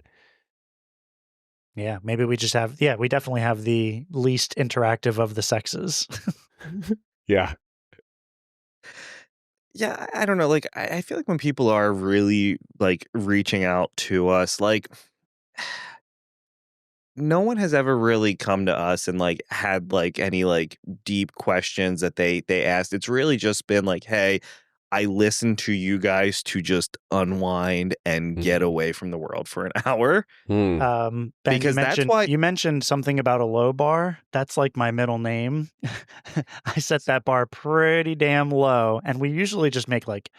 Yeah, maybe we just have, we definitely have the least interactive of the sexes. Yeah. Yeah, I don't know. Like, I feel like when people are really like reaching out to us, like, no one has ever really come to us and like had like any like deep questions that they asked. It's really just been like, hey, I listen to you guys to just unwind and get away from the world for an hour. Ben, because that's why you mentioned something about a low bar. That's like my middle name. I set that bar pretty damn low, and we usually just make like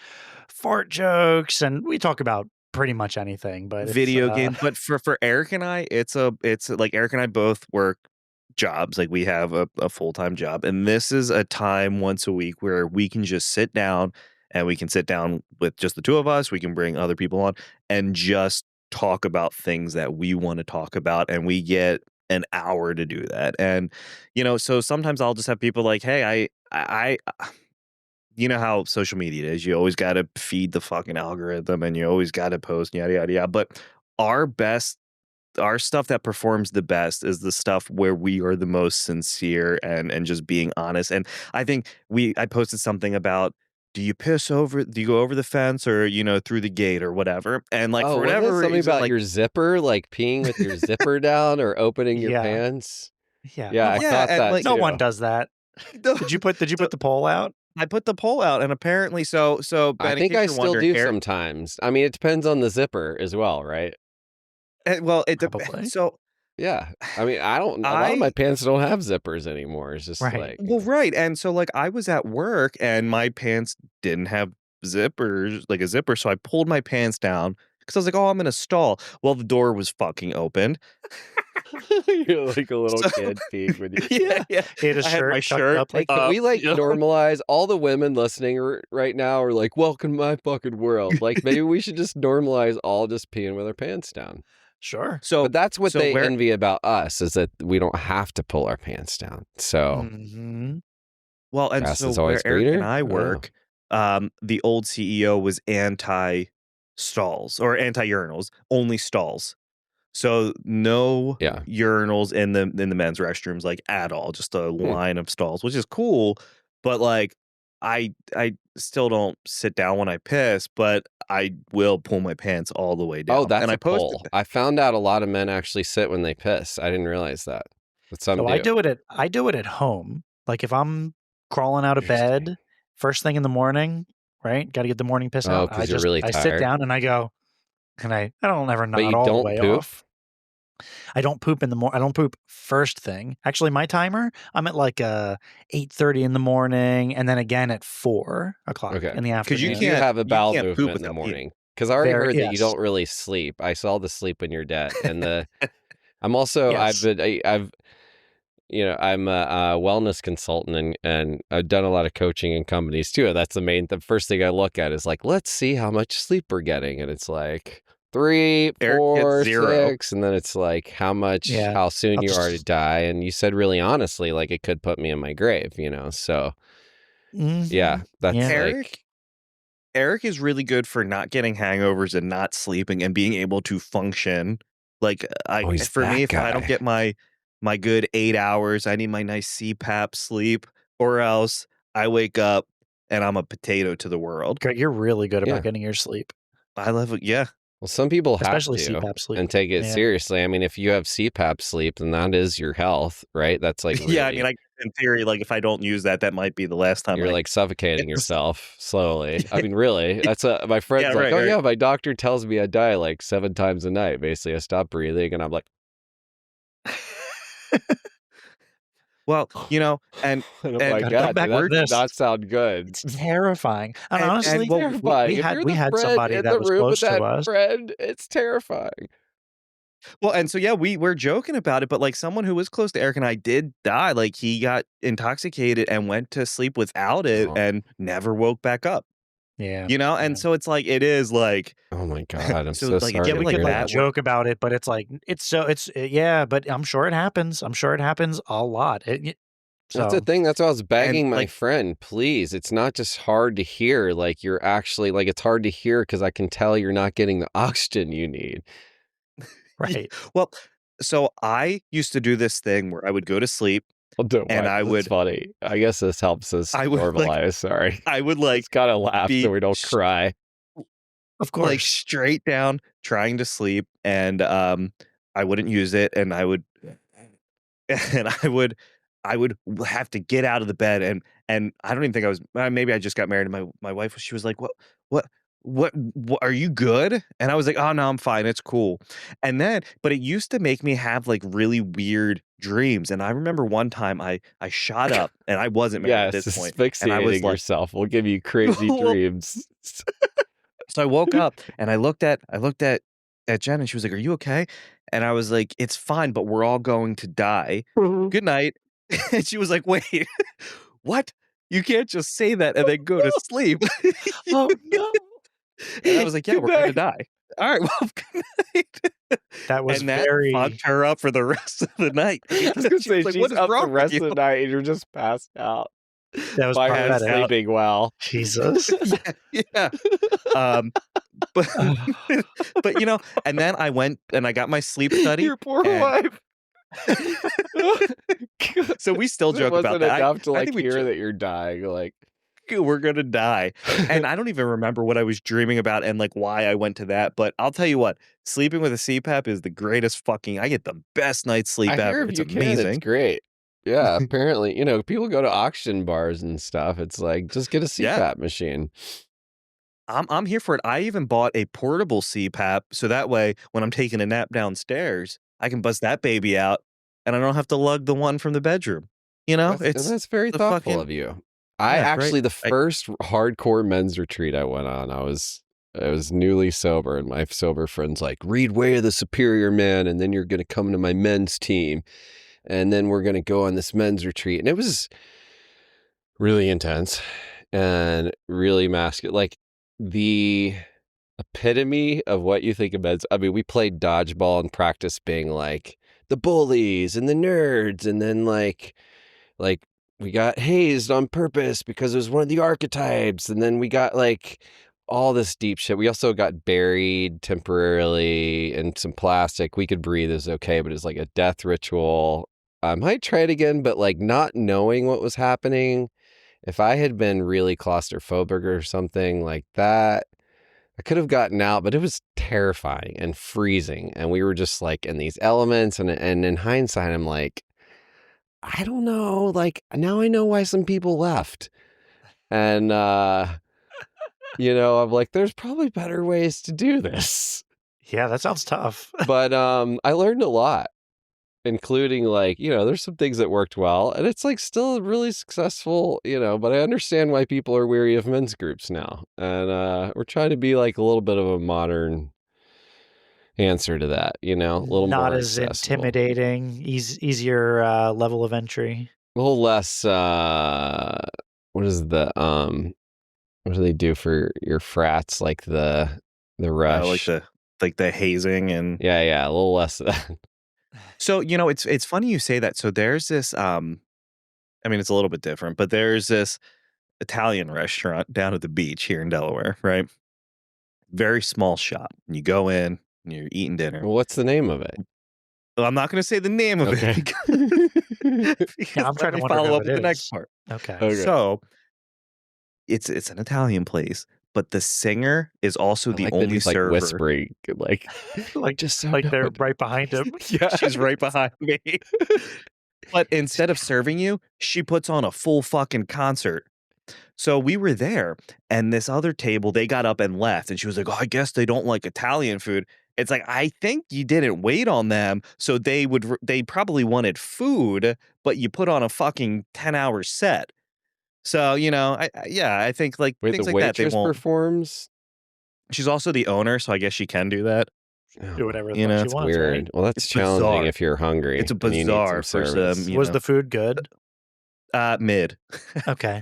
fart jokes, and we talk about pretty much anything. But video games. But for Eric and I, it's like Eric and I both work jobs. Like we have a full-time job, and this is a time once a week where we can just sit down. And we can sit down with just the two of us. We can bring other people on and just talk about things that we want to talk about. And we get an hour to do that. And, so sometimes I'll just have people like, hey, I you know how social media is. You always got to feed the fucking algorithm and you always got to post, yada, yada, yada. But our stuff that performs the best is the stuff where we are the most sincere and just being honest. And I think I posted something about, do you go over the fence or, through the gate or whatever? And like, for whatever reason, something about like, your zipper, like peeing with your zipper down or opening your pants. Yeah. I thought that like, too. No one does that. Did you put the poll out? I put the poll out, and apparently so Ben, I think I still do sometimes. I mean, it depends on the zipper as well, right? Well, it depends. So yeah, I mean, a lot of my pants don't have zippers anymore. It's just right. Right. And so like I was at work and my pants didn't have zippers, like a zipper. So I pulled my pants down because I was like, oh, I'm in a stall. Well, the door was fucking opened. You're like a little kid peeing when you yeah. He had my shirt up like can we like normalize all the women listening right now are like, welcome to my fucking world. Like maybe we should just normalize all just peeing with our pants down. Sure. But that's what they envy about us, is that we don't have to pull our pants down. So well, and so where Eric and I work, the old CEO was anti stalls or anti urinals, only stalls. So no urinals in the men's restrooms, like at all, just a line of stalls, which is cool. But like I still don't sit down when I piss, but I will pull my pants all the way down. Oh, that's and I a posted pull. I found out a lot of men actually sit when they piss. I didn't realize that. But some So do. I do it at home. Like if I'm crawling out of Interesting. bed first thing in the morning, right? Got to get the morning piss Oh, out. because you're really I sit tired. down and I go, and I don't ever But nod you all the don't way poop? off. I don't poop in the morning. I don't poop first thing. Actually, my timer, I'm at like 8:30 in the morning, and then again at 4 o'clock Okay. in the because You afternoon. do have a you bowel can't poop movement in the without peeing. morning. Because I already Very heard that you yes, don't really sleep. I saw the sleep when you're dead. And I'm also yes. I've I'm a wellness consultant and I've done a lot of coaching in companies too. That's the first thing I look at is like, let's see how much sleep we're getting. And it's like 3, Eric gets 4, 0. 6. And then it's like Yeah, how soon I'll you are to just. die. And you said really honestly, like it could put me in my grave, So yeah, that's Yeah, like, Eric is really good for not getting hangovers and not sleeping and being able to function. Like oh, he's for me, that if I don't guy. get my good 8 hours, I need my nice CPAP sleep, or else I wake up and I'm a potato to the world. Greg, you're really good about Yeah. getting your sleep, I love it. Yeah. Well, some people have especially to CPAP sleep. and take it Yeah, seriously. I mean, if you have CPAP sleep, then that is your health, right? That's like Yeah. I mean, really, in theory, like if I don't use that, that might be the last time you're like suffocating Yes. yourself slowly. I mean, really, that's my Yeah, friend's like, oh right. yeah, my doctor tells me I die like 7 times a night. Basically, I stop breathing and I'm like, Well, and and I'm and like, gotta come God, back that with does this. not sound good. It's terrifying. And and honestly, well, Terrifying. we If had you're we the had friend somebody in that the was room with close to that us. friend, it's terrifying. Well, and so yeah, we're joking about it, but like someone who was close to Eric and I did die. Like he got intoxicated and went to sleep without it Oh, and never woke back up. Yeah, And yeah. so it's like it is like oh my God, I'm so so like if sorry Yeah, you to we like could hear like that. that work. joke about it, but it's like yeah, but I'm sure it happens. I'm sure it happens a lot. That's the So thing. That's why I was And begging my like friend, please. It's not just hard to hear. Like you're actually like it's hard to hear because I can tell you're not getting the oxygen you need. right. well, so I used to do this thing where I would go to sleep Well, don't and mind. That's funny. I guess this helps us I would like normalize. Sorry. I would Just gotta laugh so be we don't cry. Of like course. straight down trying to sleep, and I wouldn't use it, and and I would have to get out of the bed, and I don't even think I was maybe I just got married, and my wife, she was like, what what are you good?" And I was like, "Oh no, I'm fine, it's cool." And then but it used to make me have like really weird dreams, and I remember one time I shot up, and I wasn't married at Yes, this point, and I asphyxiating was like, yourself will give you crazy well, dreams. so I woke up and I looked at Jen, and she was like, "Are you okay?" And I was like, "It's fine, but we're all going to die. Good night." And she was like, "Wait, what? You can't just say that and then go to sleep." Oh no. And I was like, "Yeah, Good we're gonna night. die." All right, well, good night. That was And that very fucked her up for the rest of the night I was because gonna she was say like, "What she's is up the wrong with rest you?" of the night and you're just passed out that was by her Passed prophetic. out. sleeping well. Jesus. Yeah, yeah. Um, but but and then I went and I got my sleep study, Your poor and wife. so we still It joke about wasn't that. enough to I like think we hear joke that you're dying. Like, we're gonna die, and I don't even remember what I was dreaming about and like why I went to that. But I'll tell you what, sleeping with a CPAP is the greatest fucking. I get the best night's I sleep hear ever. if It's you can, it's amazing. great. Yeah, apparently, people go to auction bars and stuff. It's like just get a Yeah, CPAP machine. I'm here for it. I even bought a portable CPAP so that way when I'm taking a nap downstairs, I can bust that baby out, and I don't have to lug the one from the bedroom. It's That's very the thoughtful fucking of you. I yeah, right. actually the first hardcore men's retreat I went on, I was newly sober, and my sober friend's like, read Way of the Superior Man, and then you're gonna come to my men's team, and then we're gonna go on this men's retreat. And it was really intense and really masculine. Like the epitome of what you think of men's. I mean, we played dodgeball and practice being like the bullies and the nerds, and then like we got hazed on purpose because it was one of the archetypes, and then we got like all this deep shit. We also got buried temporarily in some plastic. We could breathe, is okay, but it's like a death ritual. I might try it again, but like not knowing what was happening if I had been really claustrophobic or something like that, I could have gotten out, but it was terrifying and freezing. And we were just like in these elements. And in hindsight, I'm like, I don't know. Like now I know why some people left. And, I'm like, there's probably better ways to do this. Yeah, that sounds tough. But I learned a lot, including like, there's some things that worked well. And it's like still really successful, but I understand why people are weary of men's groups now. And we're trying to be like a little bit of a modern answer to that, a little Not more as accessible. intimidating, easier level of entry. A little less, what is the, what do they do for your frats? Like the rush. Like the hazing and Yeah, a little less of that. So, it's funny you say that. So there's this I mean it's a little bit different, but there's this Italian restaurant down at the beach here in Delaware, right? Very small shop. And you go in and you're eating dinner. Well, what's the name of it? Well, I'm not going to say the name of Okay. it because I'm trying to wonder follow who up it with the is. next part. Okay. So it's an Italian place, but the singer is also the like that only he's server. like whispering, like just so like they're right behind him. Yeah, she's right behind me. But instead of serving you, she puts on a full fucking concert. So we were there, and this other table, they got up and left, and she was like, "Oh, I guess they don't like Italian food." It's like, I think you didn't wait on them, so they probably wanted food, but you put on a fucking 10-hour set. So, I think like wait, things the like that, they waitress won't. performs? She's also the owner, so I guess she can do that. Do whatever the You fuck know, she it's wants. Weird. Right? Well, that's It's challenging bizarre. if you're hungry. It's a and you need bizarre some for service. some. Was the food good? Mid. Okay.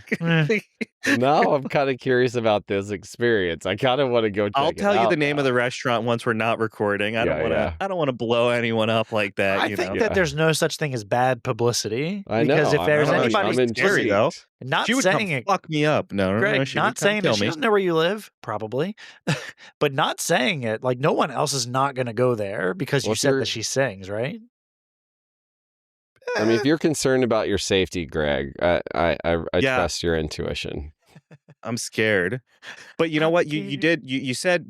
Now I'm kind of curious about this experience. I kind of want to go check I'll it tell you out the name now. of the restaurant once we're not recording. I don't want to. Yeah. I don't want to blow anyone up like that. I think that there's no such thing as bad publicity. I Because know. if there's I don't know, anybody I'm scary, though. not She would come saying it, fuck me up. No, Greg, she not would come saying kill that she me. doesn't know where you live, probably, but not saying it. Like no one else is not going to go there because you said that she sings, right? I mean, if you're concerned about your safety, Greg, I trust your intuition. I'm scared, but you know what? You said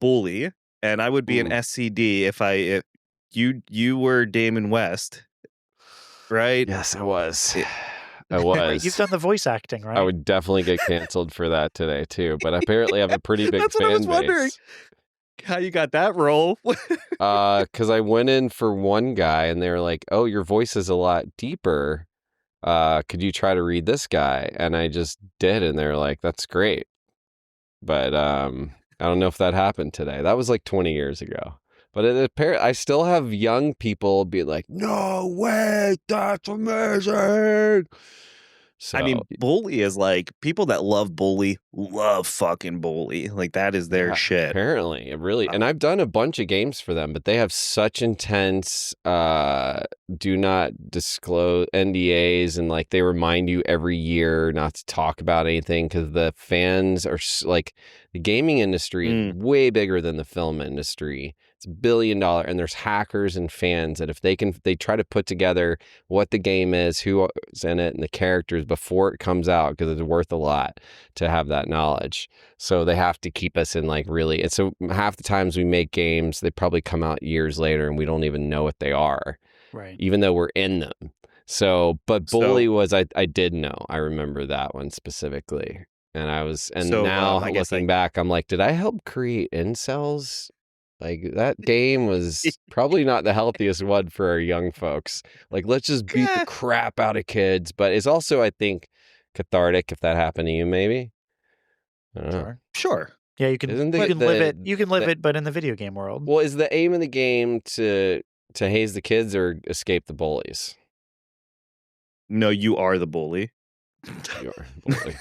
bully, and I would be an SCD if you were Damon West, right? Yes, I was. I was. You've done the voice acting, right? I would definitely get canceled for that today too. But apparently, I have a pretty big That's what fan I was wondering. base. How you got that role? Because I went in for one guy, and they were like, "Oh, your voice is a lot deeper. Could you try to read this guy?" And I just did, and they were like, "That's great." But I don't know if that happened today. That was like 20 years ago. But I still have young people be like, "No way, that's amazing." So, I mean, bully is like people that love bully love fucking bully. Like that is their shit. Apparently, and I've done a bunch of games for them, but they have such intense do not disclose NDAs, and like they remind you every year not to talk about anything because the fans are like the gaming industry is way bigger than the film industry. It's $1 billion, and there's hackers and fans that if they try to put together what the game is, who's in it, and the characters before it comes out because it's worth a lot to have that knowledge. So they have to keep us in like really. And so half the times we make games, they probably come out years later and we don't even know what they are, right? Even though we're in them. So, but bully was I did know. I remember that one specifically, and now looking back, I'm like, did I help create incels? Like that game was probably not the healthiest one for our young folks. Like, let's just beat the crap out of kids. But it's also, I think, cathartic if that happened to you, maybe. I don't know. Sure. Yeah, you can live it. You can live it, but in the video game world. Well, is the aim of the game to haze the kids or escape the bullies? No, you are the bully. You are the bully.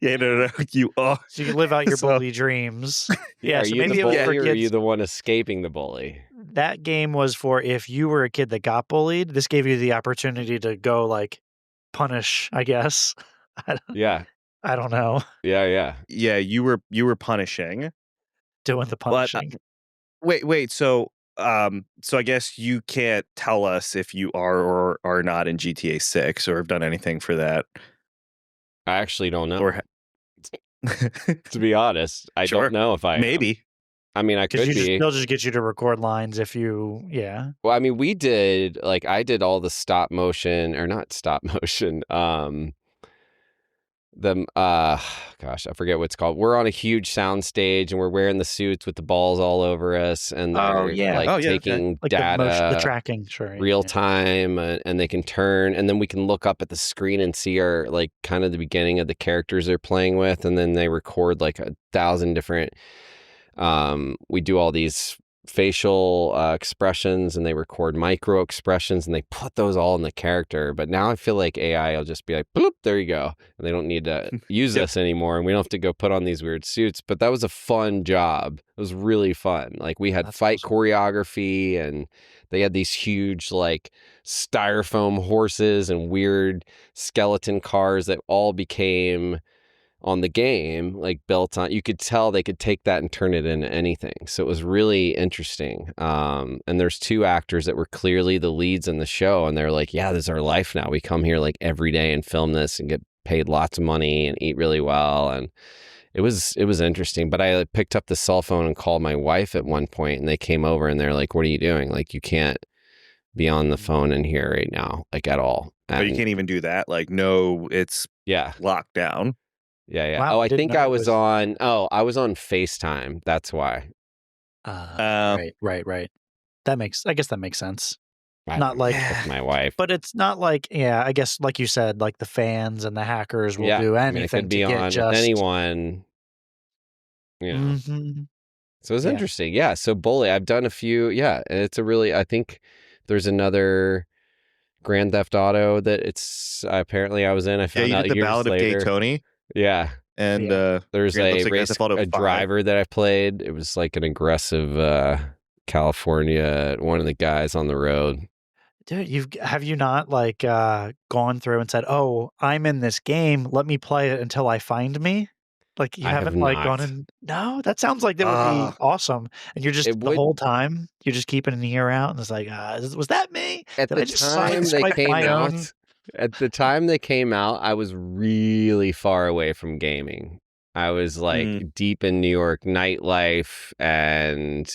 Yeah, no, you are. So you can live out your bully dreams. Yeah, are so you maybe the it was bully for or kids. are you the one escaping the bully? That game was for if you were a kid that got bullied. This gave you the opportunity to go like punish, I guess. Yeah. I don't know. Yeah. Yeah, you were punishing. Doing the punishing. Wait. So I guess you can't tell us if you are or are not in GTA 6 or have done anything for that. I actually don't know. Or To be honest, I Sure. don't know if I am. maybe. I mean, I could be. They'll just get you to record lines if you, yeah. Well, I mean, I did all the stop motion, or not stop motion, gosh, I forget what it's called. We're on a huge sound stage and we're wearing the suits with the balls all over us, and Oh, they're yeah. like Oh, yeah, okay. taking Like data, the tracking, sure. real yeah. time, and they can turn, and then we can look up at the screen and see our, like, kind of the beginning of the characters they're playing with, and then they record like 1,000 different we do all these facial expressions, and they record micro expressions, and they put those all in the character. But now I feel like AI will just be like, bloop, there you go, and they don't need to use Yep. this anymore, and we don't have to go put on these weird suits. But that was a fun job. It was really fun. Like, we had That's fight awesome. choreography, and they had these huge, like, styrofoam horses and weird skeleton cars that all became on the game, like, built on. You could tell they could take that and turn it into anything. So it was really interesting. And there's 2 actors that were clearly the leads in the show, and they're like, yeah, this is our life now. We come here like every day and film this and get paid lots of money and eat really well. And it was interesting. But I picked up the cell phone and called my wife at one point, and they came over and they're like, what are you doing? Like, you can't be on the phone in here right now, like, at all. But you can't even do that. Like, no, it's locked down. Yeah. Wow, Oh, I I didn't think know I it was was- on. Oh, I was on FaceTime. That's why. Right. I guess that makes sense. I Not don't know, like- with my wife. But it's not like, yeah, I guess like you said, like the fans and the hackers will do I mean, it anything could be to get on just anyone. You know. Mhm. So it was Yeah. interesting. Yeah. So Bully, I've done a few. Yeah, and it's a really. I think there's another Grand Theft Auto that it's apparently I was in. I Yeah, found you out did the years Ballad later. of Gay Tony, Yeah. and Yeah. There's Grand- a looks like Grand race, Theft Auto a 5. driver that I played. It was like an aggressive California, one of the guys on the road. Dude, have you not like gone through and said, "Oh, I'm in this game. Let me play it until I find me"? Like you I have haven't like gone not. and no, that sounds like that would be Ah. awesome. And you're just It the would- whole time you're just keeping an ear out, and it's like, was that me? At Did the I just time they sideswipe came my out, own? at the time they came out, I was really far away from gaming. I was like deep in New York nightlife and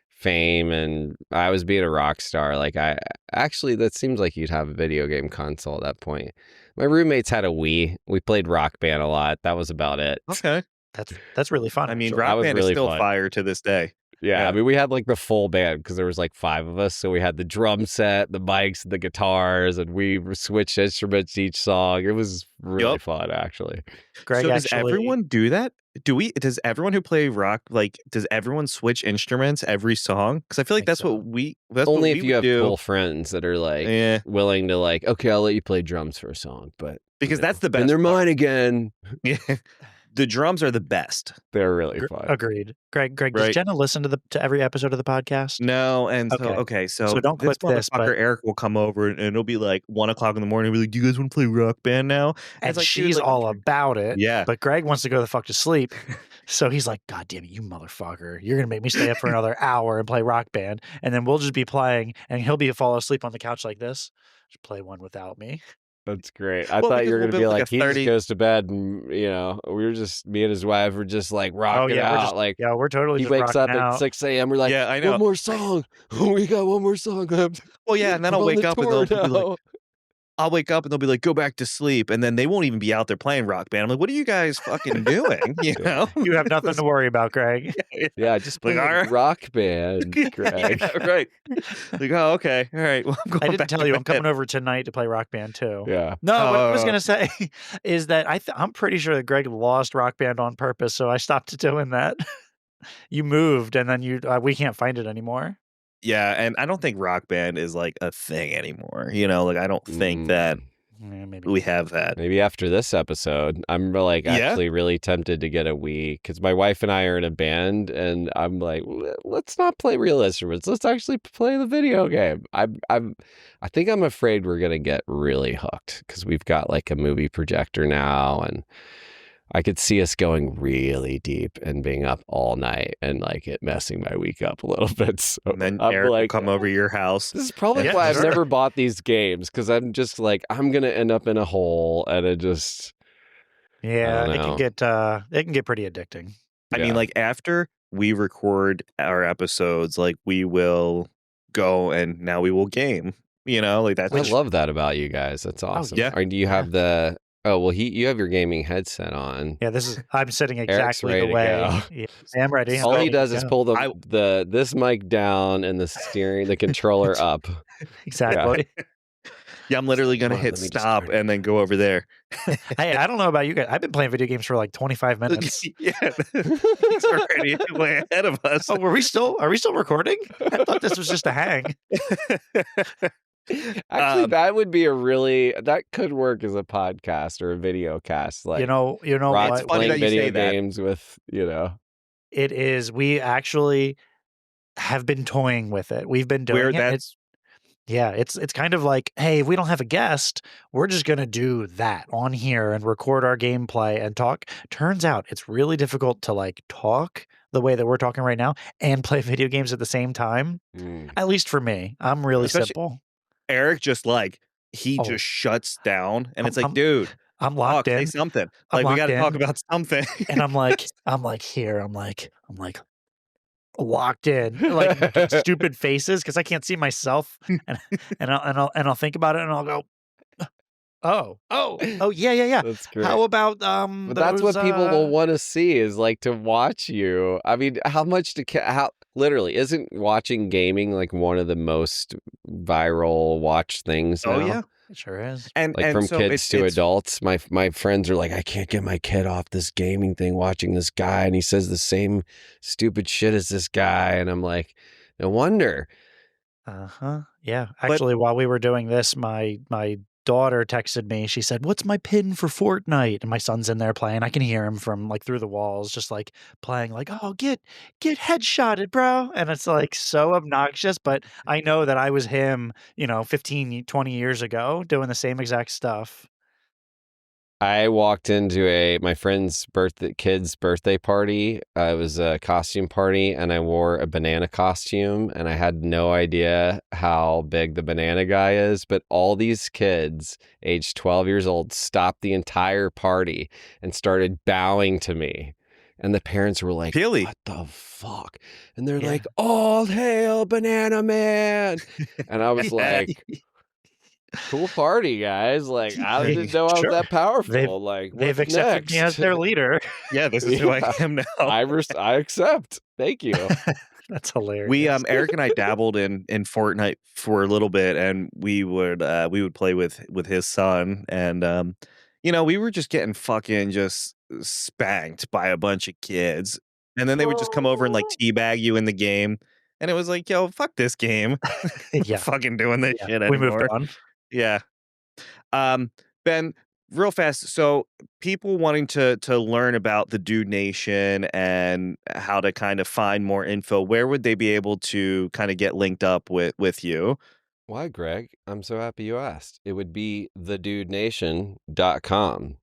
fame, and I was being a rock star. Like, that seems like you'd have a video game console at that point. My roommates had a Wii. We played Rock Band a lot. That was about it. Okay. That's really fun. I mean, actually. That Rock was Band really is still fun. fire to this day. Yeah, I mean, we had like the full band because there was like 5 of us. So we had the drum set, the mics, the guitars, and we switched instruments each song. It was really fun, actually. Greg So does actually, everyone do that? Does everyone who play rock, like, does everyone switch instruments every song? Because I feel like Think that's so. what we. That's Only what if we you would have do. cool friends that are like Yeah, willing to, like, okay, I'll let you play drums for a song, but because you know, that's the best. and they're part. mine again. Yeah, the drums are the best. They're really fun. agreed. Greg, does Right. Jenna listen to every episode of the podcast? No, and Okay. so So don't this clip this, motherfucker but- Eric will come over and it'll be like 1 o'clock in the morning. He'll be like, "Do you guys want to play Rock Band now?" And it's like, dude, she's like, all about it. Yeah. But Greg wants to go the fuck to sleep. So he's like, God damn it, you motherfucker. You're going to make me stay up for another hour and play Rock Band. And then we'll just be playing and he'll be fall asleep on the couch like this. Just play one without me. That's great. I Well, thought because you were we'll going to be be like like, a he 30 just goes to bed, and, you know, we were just, me and his wife were just like rocking out. We're totally he just wakes up rocking at out. 6 a.m. We're like, Yeah, I know. one more song. We got one more song left. Well, yeah, and then I'll We're on wake the up and tour they'll be now. like, I'll wake up and they'll be like, "Go back to sleep," and then they won't even be out there playing Rock Band. I'm like, "What are you guys fucking doing?" You know, You have nothing to worry about, Greg. Yeah, just play Like, all right. Rock Band, Greg. Yeah, right. Like, oh, okay, all right. Well, I'm going I didn't back tell to you I'm bed. coming over tonight to play Rock Band too. Yeah. No, what I was Oh. going to say is that I'm pretty sure that Greg lost Rock Band on purpose, so I stopped doing that. You moved, and then we can't find it anymore. Yeah, and I don't think Rock Band is like a thing anymore. You know, like I don't think that Yeah, maybe. we have that. Maybe after this episode, I'm like Yeah? actually really tempted to get a Wii because my wife and I are in a band, and I'm like, let's not play real instruments. Let's actually play the video game. I think I'm afraid we're gonna get really hooked because we've got like a movie projector now, and I could see us going really deep and being up all night and like it messing my week up a little bit. So And then I'm Eric will like, come over to your house. this is probably Yeah, why I've sure. never bought these games because I'm just like, I'm going to end up in a hole and it just, Yeah, don't know. it can get pretty addicting. I mean, like, after we record our episodes, like, we will go and now we will game, like, that's I love that about you guys. That's awesome. yeah. Do you have the? Oh well, you have your gaming headset on. Yeah, I'm sitting Eric's exactly ready the to way. go. Yeah, I am ready. I'm All he ready to does is go. pull this mic down and the controller up. Exactly. Yeah, I'm literally gonna Hold on, hit let me just stop turn and then go over there. Hey, I don't know about you guys. I've been playing video games for like 25 minutes. Yeah, he's already way ahead of us. Oh, are we still recording? I thought this was just a hang. Actually, that could work as a podcast or a video cast. Like, You know Rod's what? funny playing that you say video that. games with, It is. We actually have been toying with it. We've been doing it. It's kind of like, hey, if we don't have a guest, we're just gonna do that on here and record our gameplay and talk. Turns out it's really difficult to like talk the way that we're talking right now and play video games at the same time. At least for me, I'm really Especially- simple. Eric just just shuts down and it's like, dude, I'm locked in. say something. I'm Like, we got to locked talk in. about something. And I'm like locked in, like stupid faces because I can't see myself, and I'll think about it and I'll go, oh yeah. That's great. How about But that's what people will want to see is like to watch you. I mean, how literally isn't watching gaming like one of the most viral watch things now? Oh yeah, it sure is. and Like from so kids to it's adults, my friends are like, I can't get my kid off this gaming thing watching this guy, and he says the same stupid shit as this guy, and I'm like, no wonder. Yeah. Actually, while we were doing this, my daughter texted me. She said, "What's my pin for Fortnite?" And my son's in there playing. I can hear him from like through the walls, just like playing, like, "Oh, get headshotted, bro!" And it's like so obnoxious, but I know that I was him, 15, 20 years ago, doing the same exact stuff. I walked into my friend's kid's birthday party. It was a costume party, and I wore a banana costume, and I had no idea how big the banana guy is. But all these kids, aged 12 years old, stopped the entire party and started bowing to me. And the parents were like, Peely. "What the fuck?" And they're like, "All hail Banana Man!" And I was like, cool party, guys. Like, I didn't know I was that powerful. They've accepted me as their leader. Yeah, this is who I am now. I accept. Thank you. That's hilarious. We Eric and I dabbled in Fortnite for a little bit, and we would play with his son, and we were just getting fucking just spanked by a bunch of kids, and then they would just come over and like teabag you in the game, and it was like, yo, fuck this game. We're not fucking doing this shit anymore. We moved on. Yeah. Ben, real fast. So people wanting to learn about the Dude Nation and how to kind of find more info, where would they be able to kind of get linked up with you? Why, Greg? I'm so happy you asked. It would be thedudenation.com.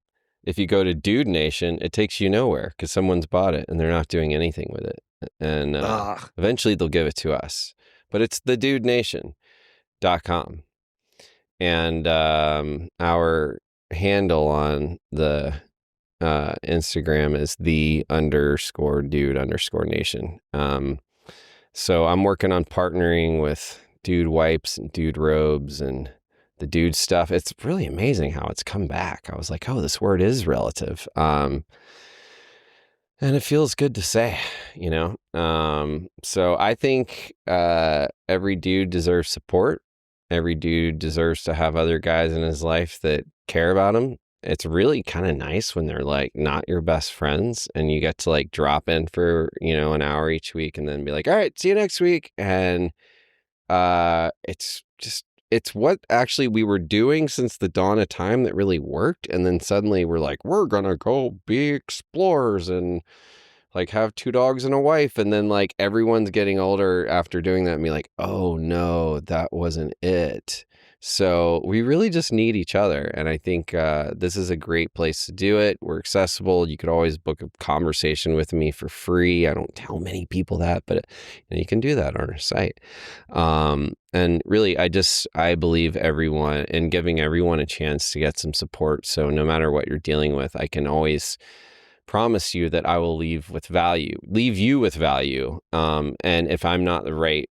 If you go to Dude Nation, it takes you nowhere because someone's bought it and they're not doing anything with it. And eventually they'll give it to us. But it's thedudenation.com. And our handle on the Instagram is _dude_nation. So I'm working on partnering with Dude Wipes and Dude Robes and the Dude stuff. It's really amazing how it's come back. I was like, oh, this word is relative. And it feels good to say, So I think every dude deserves support. Every dude deserves to have other guys in his life that care about him. It's really kind of nice when they're like not your best friends and you get to like drop in for, an hour each week and then be like, all right, see you next week. And it's what actually we were doing since the dawn of time that really worked. And then suddenly we're like, we're going to go be explorers and like have 2 dogs and a wife. And then like everyone's getting older after doing that and be like, oh no, that wasn't it. So we really just need each other. And I think this is a great place to do it. We're accessible. You could always book a conversation with me for free. I don't tell many people that, but you can do that on our site. And really, I believe everyone in giving everyone a chance to get some support. So no matter what you're dealing with, I can always promise you that I will leave you with value. And if I'm not the right,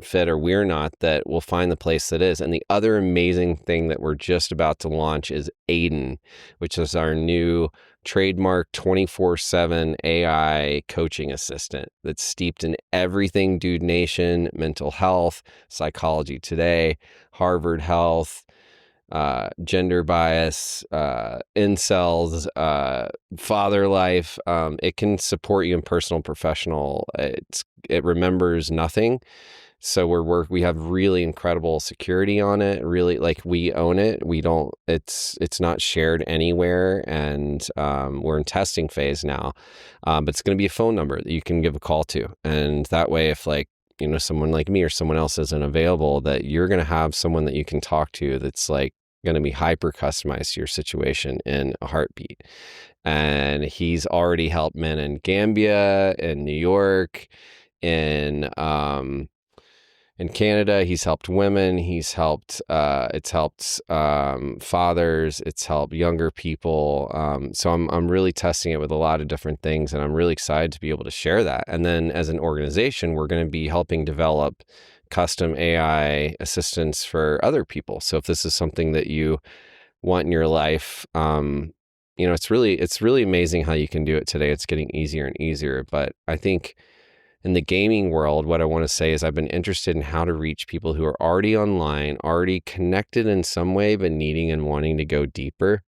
fit, or we're not, that we'll find the place that is. And the other amazing thing that we're just about to launch is Aiden, which is our new trademark 24/7 AI coaching assistant that's steeped in everything Dude Nation, mental health, psychology today, Harvard Health, gender bias, incels, father life. It can support you in personal, professional. It remembers nothing. So we have really incredible security on it. Really, like, we own it. We don't, it's not shared anywhere. And, we're in testing phase now. But it's going to be a phone number that you can give a call to. And that way, if someone like me or someone else isn't available, that you're going to have someone that you can talk to that's like going to be hyper customized to your situation in a heartbeat. And he's already helped men in Gambia, in New York, in Canada. He's helped women. It's helped fathers. It's helped younger people. So I'm really testing it with a lot of different things, and I'm really excited to be able to share that. And then as an organization, we're going to be helping develop custom AI assistants for other people. So if this is something that you want in your life, it's really amazing how you can do it today. It's getting easier and easier. But I think in the gaming world, what I want to say is I've been interested in how to reach people who are already online, already connected in some way, but needing and wanting to go deeper.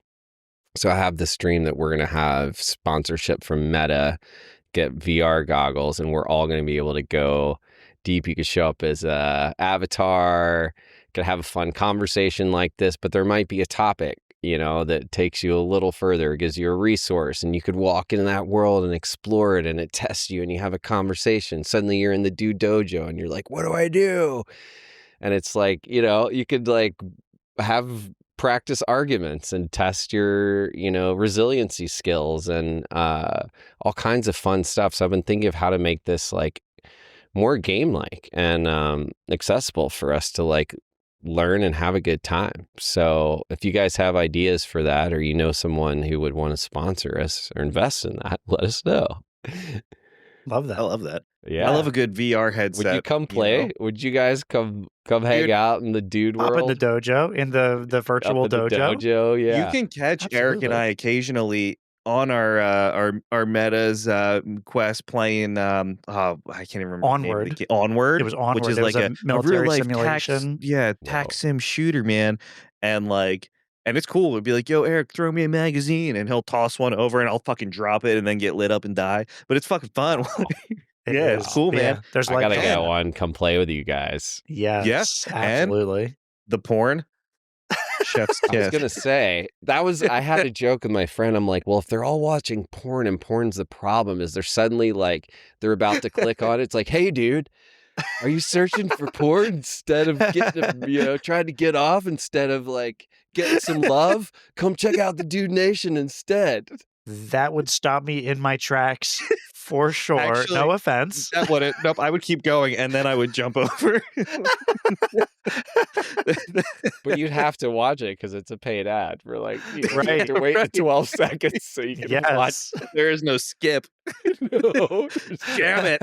So I have this dream that we're going to have sponsorship from Meta, get VR goggles, and we're all going to be able to go deep. You could show up as a avatar, could have a fun conversation like this, but there might be a topic, that takes you a little further, gives you a resource, and you could walk into that world and explore it, and it tests you, and you have a conversation. Suddenly you're in the Dude Dojo, and you're like, what do I do? And it's like, you could like have practice arguments and test your, resiliency skills and all kinds of fun stuff. So I've been thinking of how to make this like more game-like and accessible for us to like learn and have a good time. So if you guys have ideas for that, or someone who would want to sponsor us or invest in that, let us know. Love that. I love that. Yeah. I love a good VR headset. Would you come play? Would you guys come hang out in the dude Pop world? in the dojo, in the virtual Up in the dojo, yeah. You can catch Eric and I occasionally on our metas quest playing I can't even remember Onward. Onward. It was Onward, which is it like was a military real life simulation. tax sim shooter, man. And it's cool. It'd be like, yo, Eric, throw me a magazine, and he'll toss one over, and I'll fucking drop it and then get lit up and die. But it's fucking fun. It's cool, man. There's I gotta get one. Come play with you guys. Yes, absolutely. And the porn. Chef's kiss. I was gonna say I had a joke with my friend. I'm like, well, if they're all watching porn and porn's the problem, is they're suddenly like they're about to click on it. It's like, hey, dude, are you searching for porn instead of getting, trying to get off instead of like getting some love? Come check out the Dude Nation instead. That would stop me in my tracks for sure. Actually, no offense. That wouldn't. Nope. I would keep going, and then I would jump over. But you'd have to watch it because it's a paid ad for like you Right, have to wait 12 seconds so you can watch. There is no skip. No, damn it.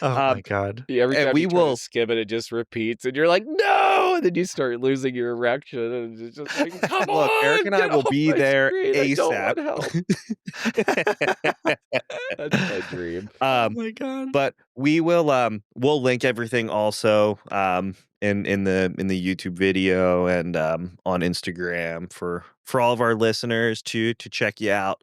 Oh my god. Every time we you try will to skip it, it just repeats, and you're like, no, and then you start losing your erection, and it's just like, come Look, on, Eric and I will be there ASAP. ASAP. That's my dream. Oh my god. But we will we'll link everything also in the YouTube video and on Instagram for all of our listeners to check you out.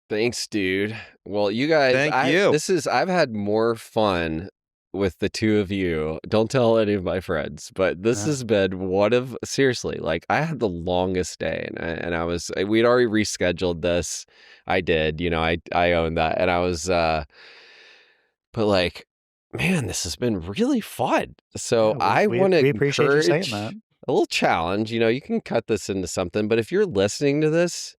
Thanks, dude. Well, you guys, Thank you. I've had more fun with the two of you. Don't tell any of my friends, but this has been seriously, like I had the longest day, and we'd already rescheduled this. I did, I own that. And I was, but like, man, this has been really fun. So Yeah, I want to we appreciate you saying encourage that. a little challenge. You can cut this into something, but if you're listening to this,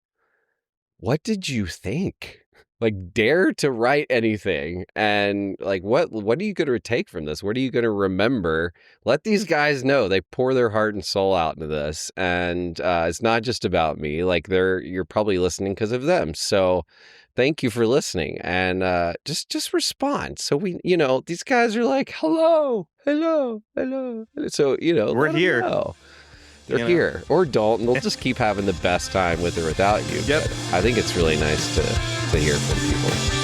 what did you think? Like, dare to write anything. And like, what are you going to take from this? What are you going to remember? Let these guys know they pour their heart and soul out into this. And it's not just about me. Like, you're probably listening because of them. So thank you for listening. And just respond. So these guys are like, hello, hello, hello. So, We're let 'em here. know. They're You know? here. Or don't. And they'll just keep having the best time with or without you. Yep. But I think it's really nice to hear from people.